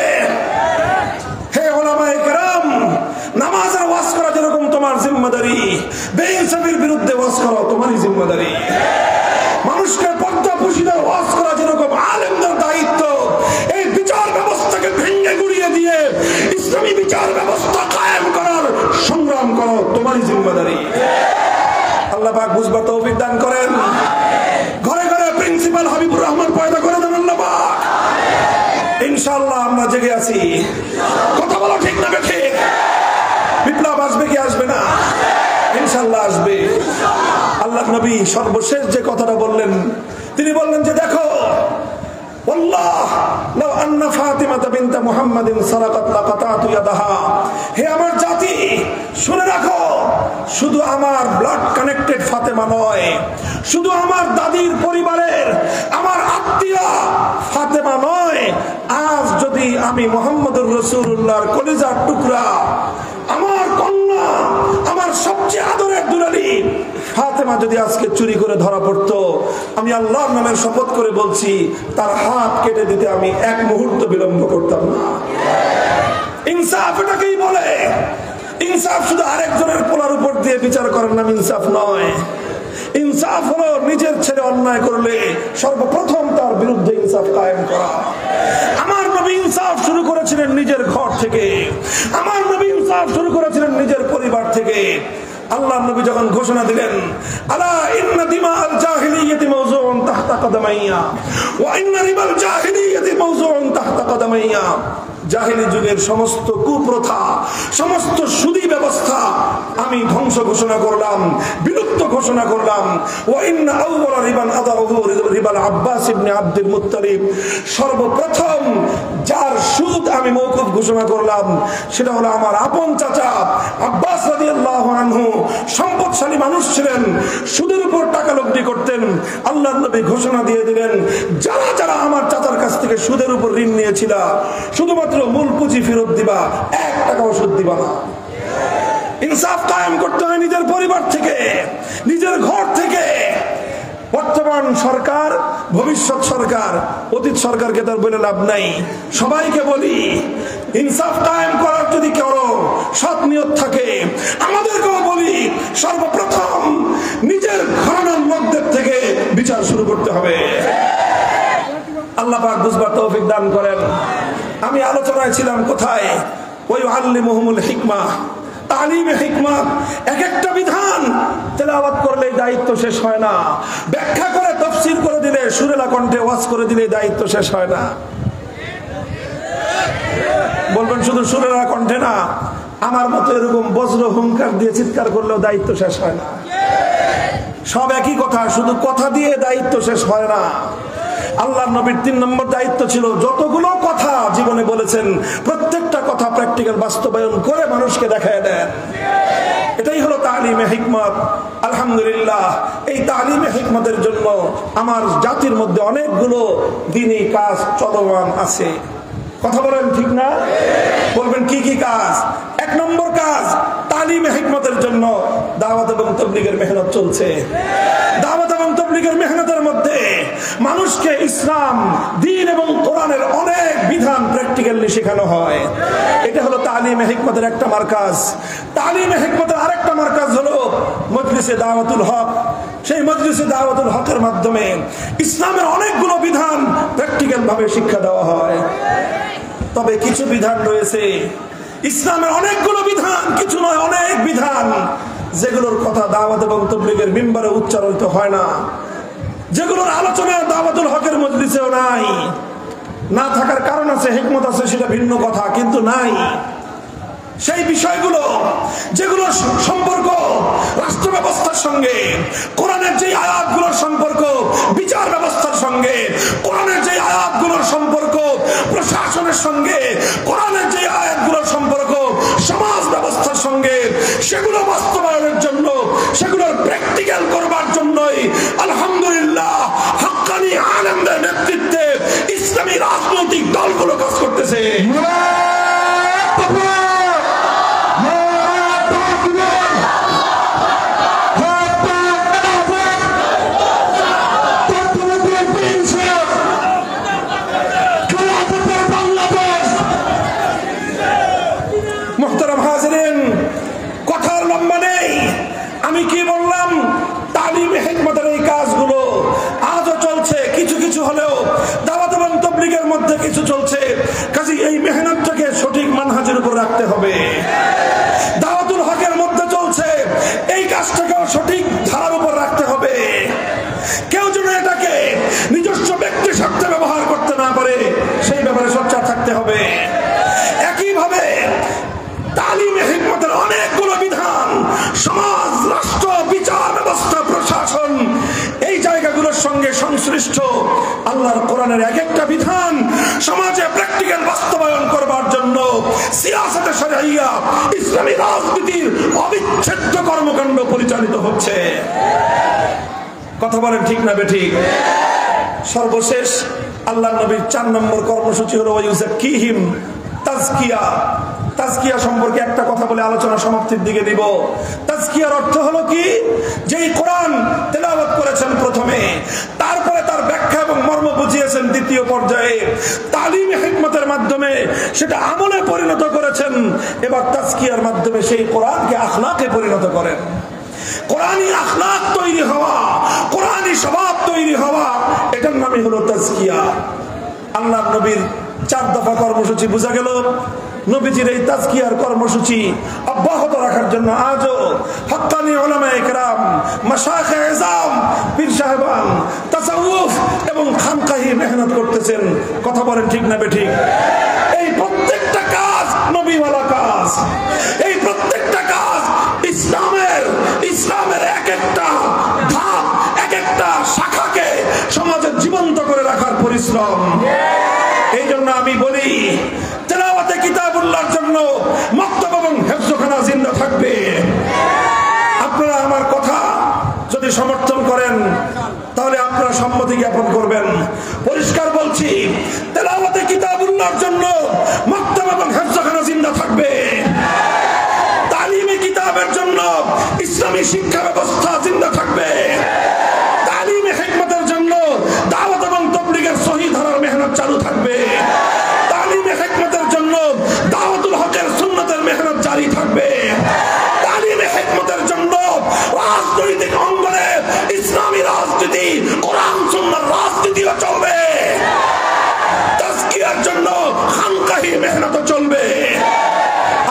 Speaker 1: হে ওলামায়ে কেরাম, নামাজের ওয়াজ করা যেরকম তোমার জিম্মাদারি, বেইনসাফির বিরুদ্ধে ওয়াজ করা তোমারই জিম্মাদারি। মানুষকে পর্দাপুশিদের ওয়াজ করা যেরকম আলেমদের দায়িত্ব, এই বিচার ব্যবস্থাকে ভেঙে গুড়িয়ে দিয়ে ইসলামী বিচার ব্যবস্থা কায়েম করার সংগ্রাম করো তোমারই জিম্মাদারি। আল্লাহ পাক বুঝবার তৌফিক দান করেন। ঘরে ঘরে প্রিন্সিপাল হাবিবুর রহমান পয়দা করে দেন আল্লাহ পাক। ইনশাআল্লাহ আমরা জেগে আছি। কথা বলো ঠিক না ঠিক? বিপ্লব আসবে কি আসবে না? ইনশাআল্লাহ আসবে। আল্লাহ নবী সর্বশেষ যে কথাটা বললেন, তিনি বললেন যে দেখো, ওয়াল্লাহ লাউ আন্না ফাতিমাতা বিনতে মুহাম্মাদিন সারাকাত লাকাতাতু ইয়াদাহা। হে আমার জাতি, শুনে রাখো, শুধু আমার ব্লাড কানেক্টেড ফাতেমা নয়, শুধু আমার দাদির পরিবারের আমার আত্মীয় ফাতেমা নয়, আজ যদি আমি মুহাম্মদুর রাসূলুল্লাহর কলিজার টুকরা, আমার কন্যা, আমার সবচেয়ে আদরের দুলালী ফাতেমা যদি আজকে চুরি করে ধরা পড়তো, আমি আল্লাহর নামের শপথ করে বলছি তার হাত কেটে দিতে আমি এক মুহূর্ত বিলম্ব করতাম না। ইনসাফ এটাকেই বলে। ইনসাফ শুধু আরেকজনের পোলার উপর দিয়ে বিচার করার নাম ইনসাফ নয়। ইনসাফ হলো নিজের ছেলে অন্যায় করলে সর্বপ্রথম তার বিরুদ্ধে ইনসাফ কায়েম করা। আমার নবী ইনসাফ শুরু করেছিলেন নিজের ঘর থেকে। আমার নবী ইনসাফ শুরু করেছিলেন নিজের পরিবার থেকে। আল্লাহ নবী যখন ঘোষণা দিলেন, আলা ইন্না দিমাআল জাহিলিয়াতি মাওযুউন তাহতা কদামাইয়া ওয়া ইন্না রিবাল জাহিলিয়াতি মাওযুউন তাহতা কদামাইয়া, জাহিলি যুগের সমস্ত কুপ্রথা, সমস্ত সুদী ব্যবস্থা আমি ধ্বংস ঘোষণা করলাম, বিলুপ্ত ঘোষণা করলাম। ওয়া ইন্না আউওয়ালা রিবান আদাহু রিবাল আব্বাস ইবনে আব্দুল মুত্তালিব, সর্বপ্রথম যার সুদ আমি মওকুফ ঘোষণা করলাম সেটা হলো আমার আপন চাচা আব্বাস রাদিয়াল্লাহু আনহু। সম্পদশালী মানুষ ছিলেন, সুদের উপর টাকা লগ্নি করতেন। আল্লাহর নবী ঘোষণা দিয়ে দিলেন, যারা যারা আমার চাচার কাছ থেকে সুদের উপর ঋণ নিয়েছিল, শুধুমাত্র মূল পুঁজি ফেরত দিবা, 1 টাকাও সুদ দিবা না। ইনসাফ কায়েম করতে হয় নিজের পরিবার থেকে, নিজের ঘর থেকে। বর্তমান সরকার, ভবিষ্যৎ সরকার, অতীত সরকারকে তার বলে লাভ নাই। সবাইকে বলি, ইনসাফ কায়েম করার যদি কারো সৎ নিয়ত থাকে, আমাদেরকেও বলি সর্বপ্রথম নিজের ঘরানার মধ্যে থেকে বিচার শুরু করতে হবে। আল্লাহ পাক বুঝবার তৌফিক দান করেন। আমি আলোচনায় ছিলাম কোথায়? ওই আল্লিমুহুমুল হিকমা, তালিমে হিকমা। এক একটা বিধান তেলাওয়াত করলে দায়িত্ব শেষ হয় না, ব্যাখ্যা করে তাফসীর করে দিলে, সুরেলা কণ্ঠে ওয়াজ করে দিলে দায়িত্ব শেষ হয় না। বলবেন শুধু সুরেলা কণ্ঠে না, আমার মতো এরকম বজ্র হুঙ্কার দিয়ে চিৎকার করলেও দায়িত্ব শেষ হয় না। সব একই কথা, শুধু কথা দিয়ে দায়িত্ব শেষ হয় না। আল্লাহর নবীর 3 নম্বর দায়িত্ব ছিল, যতগুলো কথা জীবনে বলেছেন প্রত্যেকটা কথা প্র্যাকটিক্যাল বাস্তবায়ন করে মানুষকে দেখায় দেন। এটাই হলো তালিমে হিকমত। আলহামদুলিল্লাহ, এই তালিমে হিকমতের জন্য আমার জাতির মধ্যে অনেকগুলো দ্বীনি কাজ চলমান আছে। কথা বলেন ঠিক না? বলবেন কি কি কাজ? 1 নম্বর কাজ, তালিমে হিকমতের জন্য দাওয়াত এবং তাবলীগের মেহনত চলছে। দাওয়াত এবং তাবলীগের মেহনতের মধ্যে মানুষকে ইসলাম, দ্বীন এবং কোরআনের অনেক বিধান প্র্যাকটিক্যালি শেখানো হয়। এটা হলো তালিমে হিকমতের একটা মারকাজ। তালিমে হিকমতের আরেকটা মারকাজ হলো মজলিসে দাওয়াতুল হক। সেই মজলিসে দাওয়াতুল হকের মাধ্যমে ইসলামের অনেকগুলো বিধান প্র্যাকটিক্যাল ভাবে শিক্ষা দেওয়া হয়। তবে কিছু বিধান রয়েছে, ইসলামের অনেকগুলো বিধান, কিছু নয় অনেক বিধান, যেগুলোর কথা দাওয়াত এবং তাবলীগের মিম্বারে উচ্চারিত হয় না, যেগুলোর আলোচনা দাওয়াতুল হকের মজলিসেও নাই। না থাকার কারণ আছে, হিকমত আছে, সেটা ভিন্ন কথা, কিন্তু নাই। সেই বিষয়গুলো যেগুলো সম্পর্ক রাষ্ট্র ব্যবস্থার সঙ্গে, কোরআনের যে আয়াতগুলোর সম্পর্ক বিচার ব্যবস্থার সঙ্গে, কোরআনের যে আয়াতগুলোর সম্পর্ক প্রশাসনের সঙ্গে, কোরআনের যে আয়াতগুলোর সম্পর্ক সমাজ ব্যবস্থার সঙ্গে, সেগুলো বাস্তবায়নের জন্য, সেগুলোর প্র্যাকটিক্যাল করবার জন্যই আলহামদুলিল্লাহ হাক্কানি আলেমদের নেতৃত্বে ইসলামী রাজনৈতিক দলগুলো কাজ করতেছে। আমি কি বললাম? তালিমে হিকমতের এই কাজগুলো আজও চলছে, কিছু কিছু হলেও দাওয়াত এবং তাবলীগের মধ্যে কিছু চলছে। কাজে এই মেহনতটাকে সঠিক মানহাজের উপর রাখতে হবে। দাওয়াতুল হকের মধ্যে চলছে, এই কাজটাকেও সঠিক ধারার উপর রাখতে হবে। কেউ যেন এটাকে নিজস্ব ব্যক্তি স্বার্থে ব্যবহার করতে না পারে, সেই ব্যাপারে সোচ্চার থাকতে হবে। একইভাবে তালিমে হিকমতের অনেকগুলো বিধান সমাজ, রাষ্ট্র, বিচার ব্যবস্থা, প্রশাসন এই জায়গাগুলোর সঙ্গে সংশ্লিষ্ট। আল্লাহর কোরআনের এক একটা বিধান সমাজে প্র্যাকটিক্যাল বাস্তবায়ন করবার জন্য সিয়াসতে শরঈয়া, ইসলামী রাজনীতির অবিচ্ছেদ্য কর্মকাণ্ড পরিচালিত হচ্ছে। কথা বলেন ঠিক না বেঠিক? সর্বশেষ আল্লাহর নবীর 4 নম্বর কর্মসূচি হলো ওয়ায়ুযাক্কিহিম, তাজকিয়া। তাজকিয়া সম্পর্কে একটা কথা বলে আলোচনা সমাপ্তির দিকে দিব। তাজকিয়ার অর্থ হলো কি? যেই কোরআন তেলাওয়াত করেছেন প্রথমে, তারপরে তার ব্যাখ্যা এবং মর্ম বুঝিয়েছেন দ্বিতীয় পর্যায়ে, তালিমে হিকমতের মাধ্যমে সেটা আমলে পরিণত করেছেন। এবার তাজকিয়ার মাধ্যমে সেই কোরআনকে আখলাকে পরিণত করেন। কোরআনী আখলাক তৈরি হওয়া, কোরআনী স্বভাব তৈরি হওয়া, এটার নামই হলো তাজকিয়া। আল্লাহর নবীর 4 দফা কর্মসূচি বোঝা গেল। নবীজির এই তাজকিয়ার কর্মসূচি অব্যাহত রাখার জন্য আজও হক্কানি উলামায়ে কেরাম, মাশায়েখে ইজাম, পীর সাহেবান, তাসাউফ এবং খানকাহি মেহনত করতেছেন। কথা বলেন ঠিক না বেঠিক? এই প্রত্যেকটা কাজ নবীওয়ালা কাজ। এই প্রত্যেকটা কাজ ইসলামের এক একটা ধাপ, এক একটা শাখাকে সমাজে জীবন্ত করে রাখার পরিশ্রম। এই জন্য আমি বলি, তেলাওয়াতে কিতাবুল্লাহর জন্য মক্তব এবং হেফজখানা জিন্দা থাকবে। আপনারা আমার কথা যদি সমর্থন করেন তাহলে আপনারা সম্মতি জ্ঞাপন করবেন। পরিষ্কার বলছি, তেলাওয়াতে কিতাবুল্লাহর জন্য মক্তব এবং হেফজখানা জিন্দা থাকবে। তালিমে কিতাবের জন্য ইসলামী শিক্ষা ব্যবস্থা জিন্দা থাকবে। তালিমে হিকমতের জন্য দাওয়াত এবং তাবলীগের সহিহ ধারার মেহনত চালু থাকবে। তালিমে হিকমতের জন্য দাওয়াতুল হকের সুন্নতের মেহনত জারি থাকবে। তালিমে হিকমতের জন্য রাজনৈতিক অঙ্গনে ইসলামী রাজনীতি, কোরআন সুন্নাহর রাজনীতিও চলবে। তাজকিয়ার জন্য খানকাহি মেহনত চলবে।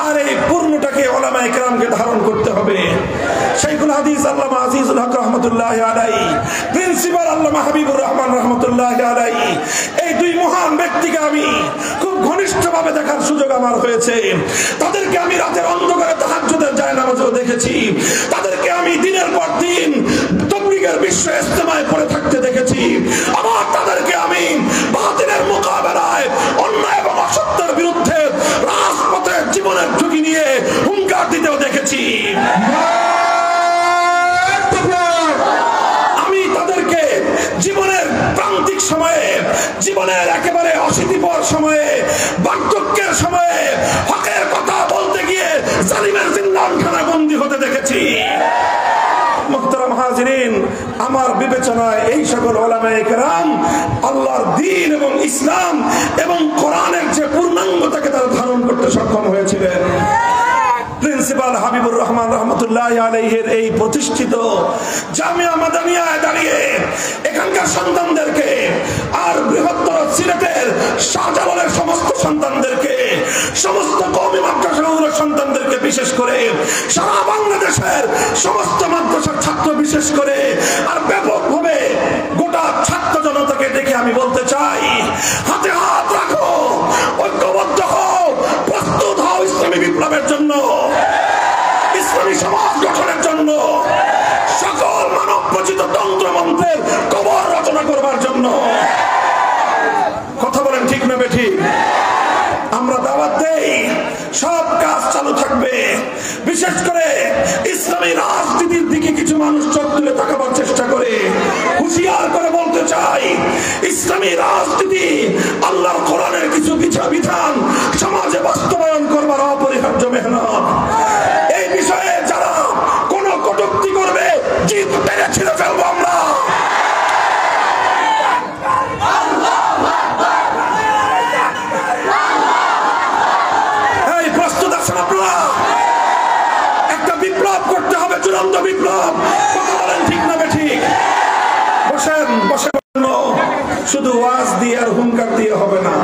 Speaker 1: আর এই পূর্ণটাকে উলামায়ে কেরামকে ধারণ করতে হবে। শাইখুল হাদিস আল্লামা আজিজুল হক রাহমাতুল্লাহি আলাইহি, প্রিন্সিপাল আল্লামা হাবিবুর রহমান রাহমাতুল্লাহি আলাইহি, এই 2 মহান ব্যক্তিকে আমি খুব ঘনিষ্ঠভাবে দেখার সুযোগ আমার হয়েছে। তাদেরকে আমি রাতের অন্ধকারে তাহাজ্জুদের জায়নামাজেও দেখেছি। তাদেরকে আমি দিনের পর দিন তাবলীগের বিশ্ব ইজতেমায় পড়ে থাকতে দেখেছি। আবার তাদেরকে আমি বাতিলের মোকাবেলায়, অন্যায় এবং অসত্যের বিরুদ্ধে রাজপথে জীবনের ঝুঁকি নিয়ে হুঙ্কার দিতেও দেখেছি। আমি তাদেরকে জীবনের প্রান্তিক সময়ে, জীবনের একেবারে অশীতিপর সময়ে, বার্ধক্যের সময়ে হকের কথা বলতে গিয়ে জালিমের জিন্দাখানায় বন্দী হতে দেখেছি। মুহতারাম হাজিরিন, আমার বিবেচনায় এই সকল উলামায়ে কেরাম আল্লাহর দ্বীন এবং ইসলাম এবং কোরআনের যে পূর্ণাঙ্গতাকে তারা ধারণ করতে সক্ষম হয়েছিলেন। প্রিন্সিপাল হাবিবুর রহমান রহমতুল্লাহি আলাইহির এই প্রতিষ্ঠিত জামিয়া মাদানিয়ায় দাঁড়িয়ে এখানকার সন্তানদেরকে, আর বৃহত্তর সিলেটের শাহজালালের সমস্ত সন্তানদেরকে, সমস্ত কওমি মাদ্রাসাগুলোর সন্তানদেরকে, বিশেষ করে সারা বাংলাদেশের সমস্ত মাদ্রাসার ছাত্র, বিশেষ করে আর ব্যাপকভাবে গোটা ছাত্র জনতাকে দেখে আমি বলতে চাই, হাতে হাত রাখো, ঐক্যবদ্ধ হও, প্রস্তুত হও ইসলামী বিপ্লবের জন্য। না বেঠিক? আমরা দাওয়াত দেই, সব কাজ চালু থাকবে। বিশেষ করে ইসলামী রাজনীতির দিকে কিছু মানুষ চোখ তুলে তাকাবার চেষ্টা করে। হুঁশিয়ার করে বলতে চাই, ইসলামী রাজনীতি আল্লাহর কোরআনের কিছু বিধান সমাজে বাস্তবায়ন করবার অপরিহার্য মেহনত। এই বিষয়ে যারা কোন কটূক্তি করবে, জিদ টেনে ছিঁড়ে ফেলবো আমরা। একটা বিপ্লব করতে হবে, চূড়ান্ত বিপ্লব। কথা বলেন ঠিক না বেঠিক? বসেন, বসে শুধু ওয়াজ দিয়ে আর হুঙ্কার দিয়ে হবে না।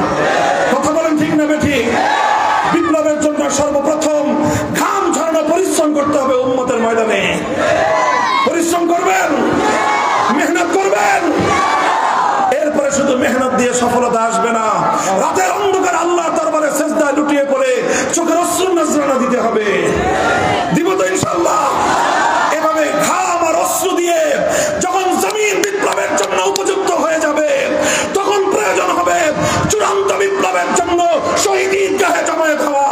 Speaker 1: কথা বলেন ঠিক না বেঠিক? বিপ্লবের জন্য সর্বপ্রথম ঘাম ঝরানো পরিশ্রম করতে হবে। উম্মতের ময়দানে পরিশ্রম করবেন, মেহনত করবেন। এরপরে শুধু মেহনত দিয়ে সফলতা আসবে না। রাতের অন্ধকার আল্লাহর দরবারে সিজদায় লুটিয়ে পড়ে চোখের অশ্রু নজরানা দিতে হবে। দিব তো ইনশাআল্লাহ? এভাবে ঘাম আর অশ্রু দিয়ে যখন জমিন বিপ্লবের জন্য উপযুক্ত হয়ে যাবে, তখন প্রয়োজন হবে চূড়ান্ত বিপ্লবের জন্য শহীদ ঈদগাহে জমায়েত হওয়া।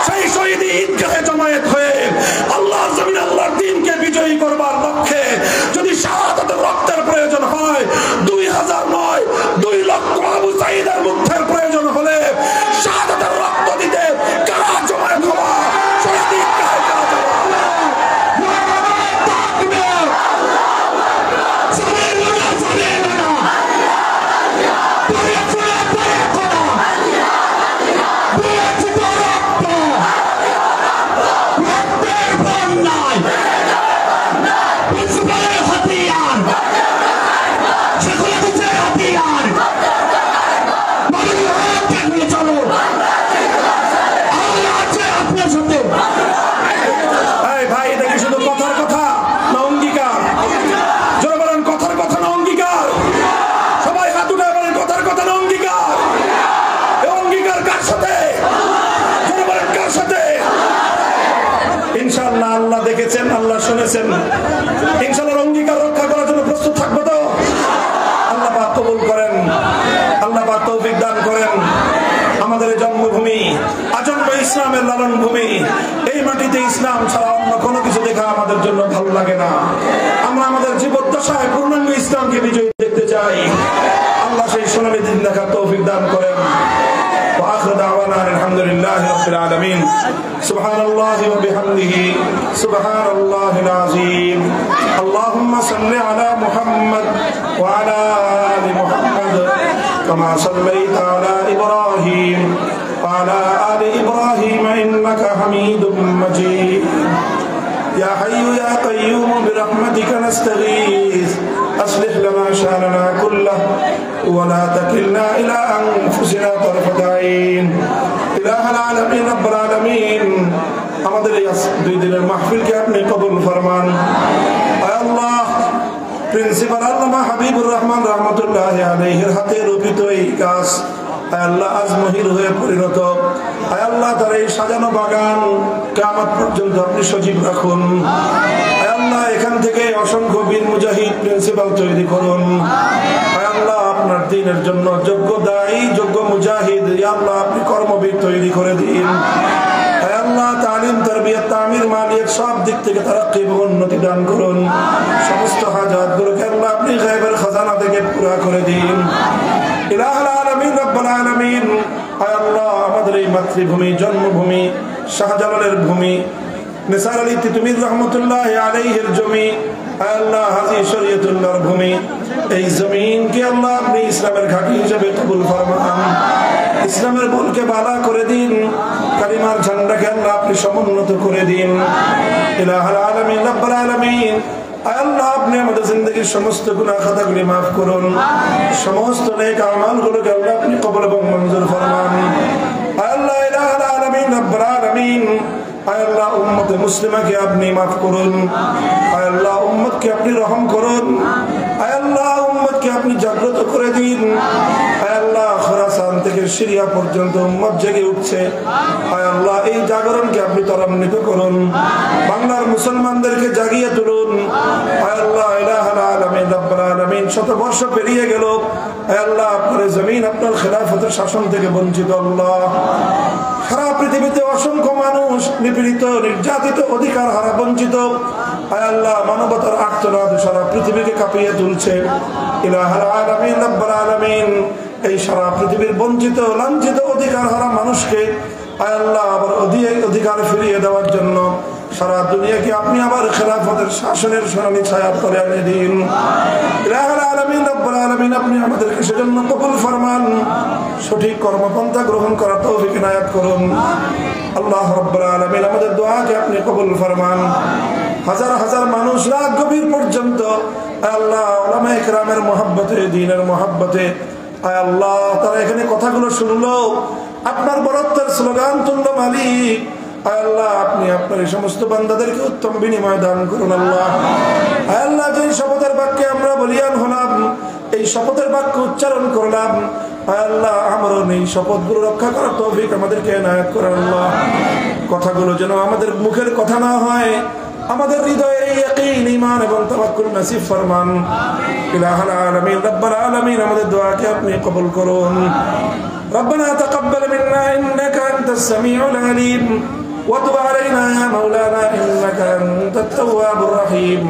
Speaker 1: সেই শহীদ ঈদগাহে জমায়েত হয়ে আল্লাহর জমিনে আল্লাহর দ্বীনকে বিজয়ী করবার লক্ষ্যে যদি শাহাদাতের রক্তের প্রয়োজন হয়, 2000 নয় 2 লক্ষ আবু সাঈদের মুক্তির প্রয়োজন হলে শাহাদাতের রক্ত দিতে কারা জমায়েত হওয়া? শহীদ ঈদগাহে কারা যাওয়া? আল্লাহ দেখেছেন, আল্লাহ শুনেছেন। ইনশাআল্লাহ অঙ্গীকার রক্ষা করার জন্য প্রস্তুত থাকবো তো? আল্লাহ পাক কবুল করেন, আল্লাহ পাক তৌফিক দান করেন। আমাদের জন্মভূমি আজন্ম ইসলামের লালন ভূমি। এই মাটিতে ইসলাম ছাড়া অন্য কোনো কিছু দেখা আমাদের জন্য ভালো লাগে না। আমরা আমাদের জীবদ্দশায় পূর্ণাঙ্গ ইসলামকে বিজয়ী দেখতে চাই। আল্লাহ সেই সোনালী দিন দেখার তৌফিক দান করেন। وآخر دعوانا الحمد لله رب العالمين. سبحان الله وبحمده سبحان الله العظيم. اللهم صل على محمد وعلى آل محمد كما صليت على إبراهيم وعلى آل إبراهيم إنك حميد مجيد. يا حي يا قيوم برحمتك نستغيث أصلح لنا شأننا كله ولا تكلنا إلى أنفسنا طرفة عين. إله العالمين رب العالمين আমাদের এই 2 দিনের মাহফিলকে আপনি কবুল ফরমান। আয় আল্লাহ, প্রিন্সিপাল আল্লামা হাবিবুর রহমান রহমতুল্লাহ আলাইহির হাতে রচিত এই কাজ আয় আল্লাহ আজ মহির হয়ে পরিণত। আয় আল্লাহ, তার এই সাজানো বাগান কিয়ামত পর্যন্ত আপনি সজীব রাখুন। আয় আল্লাহ, এখান থেকে অসংখ্য বীর মুজাহিদ প্রিন্সিপাল তৈরি করুন। আয় আল্লাহ, আপনার দ্বীনের জন্য যোগ্য দায়ী, যোগ্য মুজাহিদ ইয়া আল্লাহ আপনি কর্মবীর তৈরি করে দিন। আয় আল্লাহ, তালিম, তারবিয়ত, তামির, মালিয়াত সব দিক থেকে তারাক্কি এবং উন্নতি দান করুন। সমস্ত হাজাতগুলোকে আল্লাহ আপনি গায়বের খাজানা থেকে পুরা করে দিন। ইলাহুল আলামিন রব্বুল আলামিন, আয় আল্লাহ, আমাদের এই মাতৃভূমি, জন্মভূমি, শাহজালালের ভূমি, নিসার আলী তিতুমীর রহমতুল্লাহ আলাইহির জমি, আয় আল্লাহ হাজী শরীয়তুল্লাহর ভূমি, এই জমিনকে আল্লাহ আপনি ইসলামের ঘাঁটি হিসেবে কবুল ফরমান। ইসলামের বলকে বালা করে দিন, কালিমার ঝান্ডাকে আল্লাহ আপনি সমুন্নত করে দিন। ইলাহুল আলামিন রব্বুল আলামিন, আয় আল্লাহ আপনি আমাদের জিন্দেগীর সমস্ত গুনাহ খাতাগুলি মাফ করুন। সমস্ত নেক আমালগুলোকে আল্লাহ আপনি কবুল এবং মঞ্জুর ফরমান। আয় আল্লাহ, ইলাহুল আলামিন রব্বুল আলামিন, আয় আল্লাহ উম্মতে মুসলিমাকে আপনি মাফ করুন। আয় আল্লাহ, উম্মতকে আপনি রহম করুন। আয় আল্লাহ, উম্মতকে আপনি জাগ্রত করে দিন। আয় আল্লাহ, খোরাসান থেকে সিরিয়া পর্যন্ত উম্মত জেগে উঠছে। আয় আল্লাহ, এই জাগরণকে আপনি ত্বরান্বিত করুন, বাংলার মুসলমানদেরকে জাগিয়ে তুলুন। আয় আল্লাহ, ইলাহুল আলামিন রব্বুল আলামিন, শতবর্ষ পেরিয়ে গেল, আয় আল্লাহ আপনার জমিন আপনার খেলাফতের শাসন থেকে বঞ্চিত। আল্লাহ, সারা পৃথিবীতে অসংখ্য মানুষ নিপীড়িত, নির্যাতিত, অধিকার হারা, বঞ্চিত। আয় আল্লাহ, মানবতার আর্তনাদ সারা পৃথিবীকে কাঁপিয়ে তুলছে। ইলাহুল আলামিন রব্বুল আলামিন, এই সারা পৃথিবীর বঞ্চিত, লাঞ্ছিত, অধিকার হারা মানুষকে আয় আল্লাহ আবার অধিকার ফিরিয়ে দেওয়ার জন্য সারা দুনিয়াকে আপনি আবার খেলাফতের শাসনের সোনালী ছায়া করে এনে দিন। ইলাহুল আলামিন রব্বুল আলামিন, আপনি আমাদেরকে সেজন্য কবুল ফরমান, সঠিক কর্মপন্থা গ্রহণ করার তৌফিক ইনায়াত করুন। আল্লাহ রব্বুল আলামিন, আমাদের দোয়াকে আপনি কবুল ফরমান। হাজার হাজার মানুষ রাত গভীর পর্যন্ত আল্লাহ উলামায়ে কেরামের মহব্বতে, দ্বীনের মহব্বতে আয় আল্লাহ তারা এখানে কথাগুলো শুনলো, আপনার বরত্বের স্লোগান তুলল। মালিক আয় আল্লাহ, আপনি আপনার এই সমস্ত বান্দাদেরকে উত্তম বিনিময় দান করুন। আল্লাহ আয় আল্লাহ, যে শপথের বাক্যে আমরা বলিয়ান হলাম, এই শপথের বাক্য উচ্চারণ করলাম, আয় আল্লাহ আমারও এই শপথগুলো রক্ষা করার তৌফিক আমাদেরকে এনায়েত করেন। আল্লাহ, কথাগুলো যেন আমাদের মুখের কথা না হয়, আমাদের হৃদয়ে ইয়াকিন, ঈমান এবং তাওয়াক্কুল নসিব ফরমান। ইলাহুল আলামিন রব্বুল আলামিন, আমাদের দোয়াকে আপনি কবুল করুন। ربنا تقبل منا إنك أنت السميع العليم وتب علينا يا مولانا إنك أنت التواب الرحيم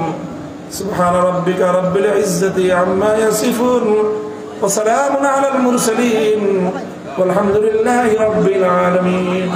Speaker 1: سبحان ربك رب العزة عما يصفون وسلام على المرسلين والحمد لله رب العالمين.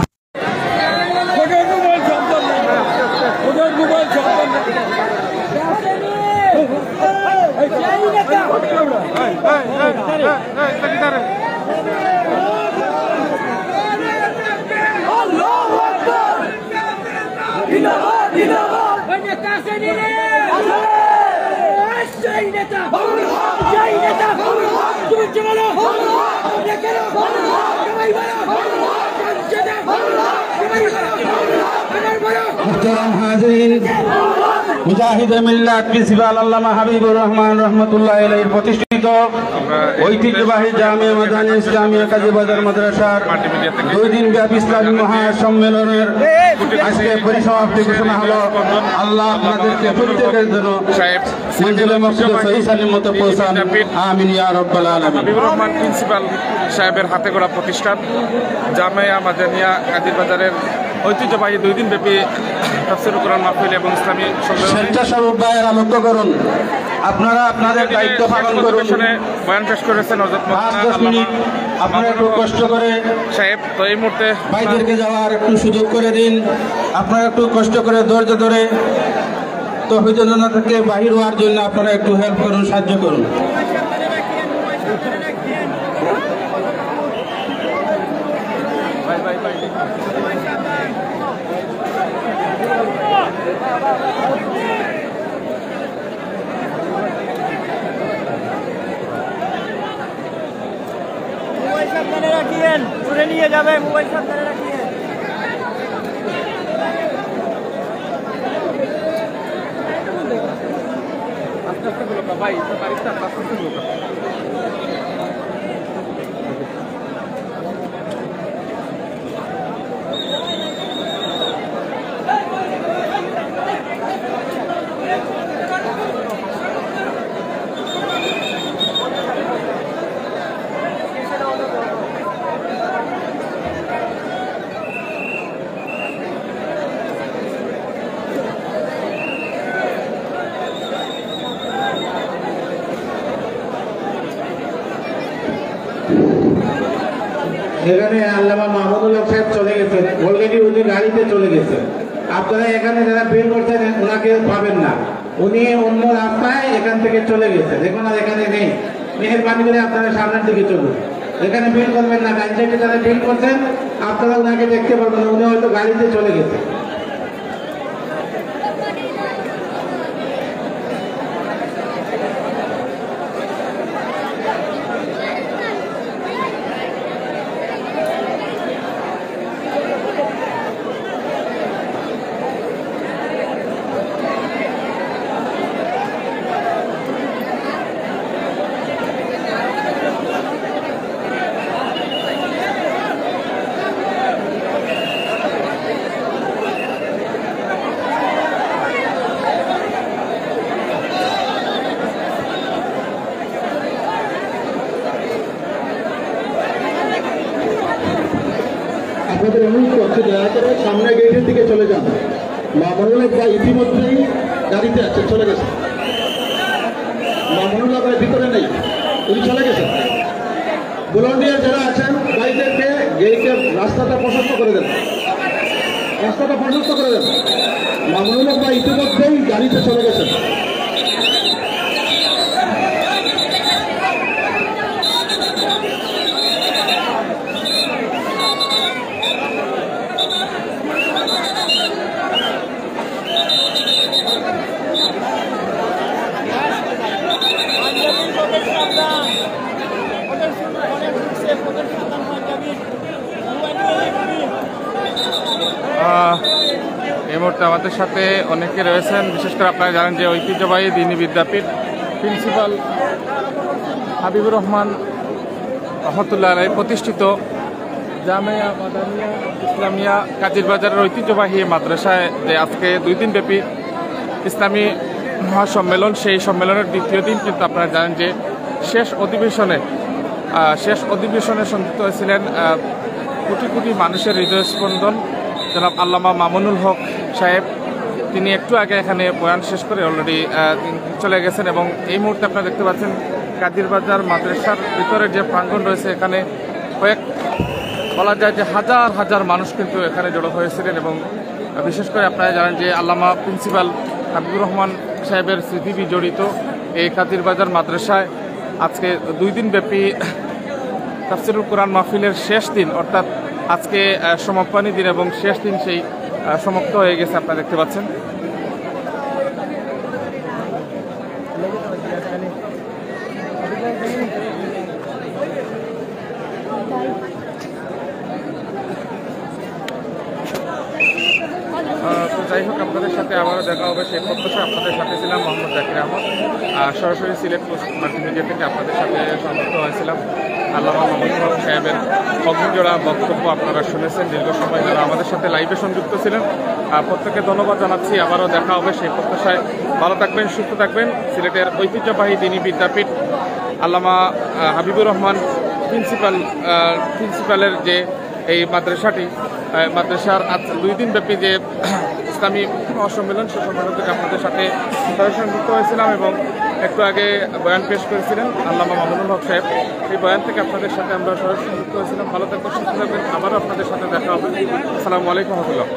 Speaker 2: मुहतरम हाज़रीन, মুজাহিদ মিল্লাত প্রিন্সিপাল আল্লামা হাবিবুর রহমান রহমতুল্লাহ আলাইহির প্রতিষ্ঠিত ঐতিহ্যবাহী জামিয়া মাদানিয়া ইসলামিয়া কাজীবাজার মাদ্রাসার 2 দিন ব্যাপী ইসলামী মহাসম্মেলনের আজকে পরিসমাপ্তি ঘোষণা হলো। আল্লাহ আপনাদেরকে প্রত্যেকের জন্য মঞ্জিলে মকসুদ সহি সালিমত পৌঁছান, আমিন ইয়া রাব্বাল আলামিন।
Speaker 3: হাবিবুর রহমান প্রিন্সিপাল সাহেবের হাতে গড়া প্রতিষ্ঠান জামিয়া মাদানিয়া কাজীবাজারের ঐতিহ্যবাহী 2 দিন ব্যাপী তাফসীরুল কোরআন মাহফিল এবং ইসলামী
Speaker 2: স্বেচ্ছাসেবক ভাইয়েরা লক্ষ্য করুন, আপনারা আপনাদের দায়িত্ব পালন করুন।
Speaker 3: বয়ান পেশ করেছেন হযরত মাওলানা
Speaker 2: 5-10 মিনিট আপনারা একটু কষ্ট করে
Speaker 3: সাহেব। তো এই মুহূর্তে
Speaker 2: ভাইদেরকে যাওয়ার একটু সুযোগ করে দিন, আপনারা একটু কষ্ট করে ধৈর্য ধরে তৌহিদুল্লাহ থেকে বাহির হওয়ার জন্য আপনারা একটু হেল্প করুন, সাহায্য করুন।
Speaker 4: মোবাইল সাবধানে রাখিয়েন, ঘুরে নিয়ে যাবে, মোবাইল সাবধানে রাখিয়েন।
Speaker 3: আস্তে আস্তে বলো ভাই, বাড়িতে আস্তে আস্তে বলো।
Speaker 2: এখানে আল্লামা মাহমুদুল হক সাহেব চলে গেছেন, অলরেডি উনি গাড়িতে চলে গেছেন। আপনারা এখানে যারা বের করছেন ওনাকে পাবেন না, উনি অন্য রাস্তায় এখান থেকে চলে গেছেন, এখন আর এখানে নেই। মেহেরবানি করে আপনারা সামনের দিকে চলুন, এখানে বিল করবেন না। গাড়ি সাইডে যারা বিল করছেন আপনারা ওনাকে দেখতে পারবেন না, উনি হয়তো গাড়িতে চলে গেছেন।
Speaker 5: কাছে দয়া করে সামনে গেটের দিকে চলে যান। মামুনুল হক ভাই ইতিমধ্যেই গাড়িতে আছে, চলে গেছে। মামুনুল হক ভাই ভিতরে নেই, উনি চলে গেছেন। ভলান্টিয়ার যারা আছেন ভাইদেরকে গেটের রাস্তাটা প্রশস্ত করে দেন, রাস্তাটা প্রশস্ত করে দেন। মামুনুল হক ভাই ইতিমধ্যেই গাড়িতে চলে গেছেন।
Speaker 3: এই মুহূর্তে আমাদের সাথে অনেকে রয়েছেন, বিশেষ করে আপনারা জানেন যে ঐতিহ্যবাহী দ্বীনি বিদ্যাপীঠ প্রিন্সিপাল হাবিবুর রহমান রহমতুল্লাহ আলাইহি প্রতিষ্ঠিত জামিয়া মাদানিয়া ইসলামিয়া কাজীর বাজারের ঐতিহ্যবাহী মাদ্রাসায় যে আজকে 2 দিন ব্যাপী ইসলামী মহাসম্মেলন, সেই সম্মেলনের দ্বিতীয় দিন কিন্তু আপনারা জানেন যে শেষ অধিবেশনে সংযুক্ত হয়েছিলেন কোটি কোটি মানুষের হৃদয়স্পন্দন জনাব আল্লামা মামুনুল হক সাহেব। তিনি একটু আগে এখানে বয়ান শেষ করে অলরেডি চলে গেছেন এবং এই মুহূর্তে আপনারা দেখতে পাচ্ছেন কাদির বাজার মাদ্রাসার ভিতরে যে প্রাঙ্গণ রয়েছে, এখানে বলা যায় যে হাজার হাজার মানুষ কিন্তু এখানে জড়ো হয়েছিলেন এবং বিশেষ করে আপনারা জানেন যে আল্লামা প্রিন্সিপাল হাবিবুর রহমান সাহেবের স্মৃতি জড়িত এই কাদির বাজার মাদ্রাসায় আজকে 2 দিন ব্যাপী তাফসিরুল কোরআন মাহফিলের শেষ দিন, অর্থাৎ আজকে সমাপনী দিন এবং শেষ দিন সেই সমাপ্ত হয়ে গেছে আপনারা দেখতে পাচ্ছেন। তো যাই হোক, আপনাদের সাথে আবারও দেখা হবে সেই প্রত্যাশা। আপনাদের সাথে ছিলাম মোহাম্মদ জাকির আহমদ, সরাসরি সিলেট পোস্ট মাল্টিমিডিয়া থেকে আপনাদের সাথে সংযুক্ত হয়েছিলাম। আল্লামা মামুনুল হক সাহেবের অগ্নিজোড়া বক্তব্য আপনারা শুনেছেন। দীর্ঘ সময় যারা আমাদের সাথে লাইভে সংযুক্ত ছিলেন প্রত্যেককে ধন্যবাদ জানাচ্ছি। আবারও দেখা হবে সেই প্রত্যাশায়। ভালো থাকবেন, সুস্থ থাকবেন। সিলেটের ঐতিহ্যবাহী দ্বীনি বিদ্যাপীঠ আল্লামা হাবিবুর রহমান প্রিন্সিপালের যে এই মাদ্রাসার 2 দিন ব্যাপী যে ইসলামী মহাসম্মেলন, সেই সম্মেলন থেকে আপনাদের সাথে সংযুক্ত হয়েছিলাম এবং একটু আগে বয়ান পেশ করেছিলেন আল্লামা মামুনুল হক সাহেব। সেই বয়ান থেকে আপনাদের সাথে আমরা সরাসরি সংযুক্ত হয়েছিলাম। ভালো থাকবেন, সুস্থ থাকবেন। আবারও আপনাদের সাথে দেখা হবে। আসসালামু আলাইকুম রহমতুল্লাহ।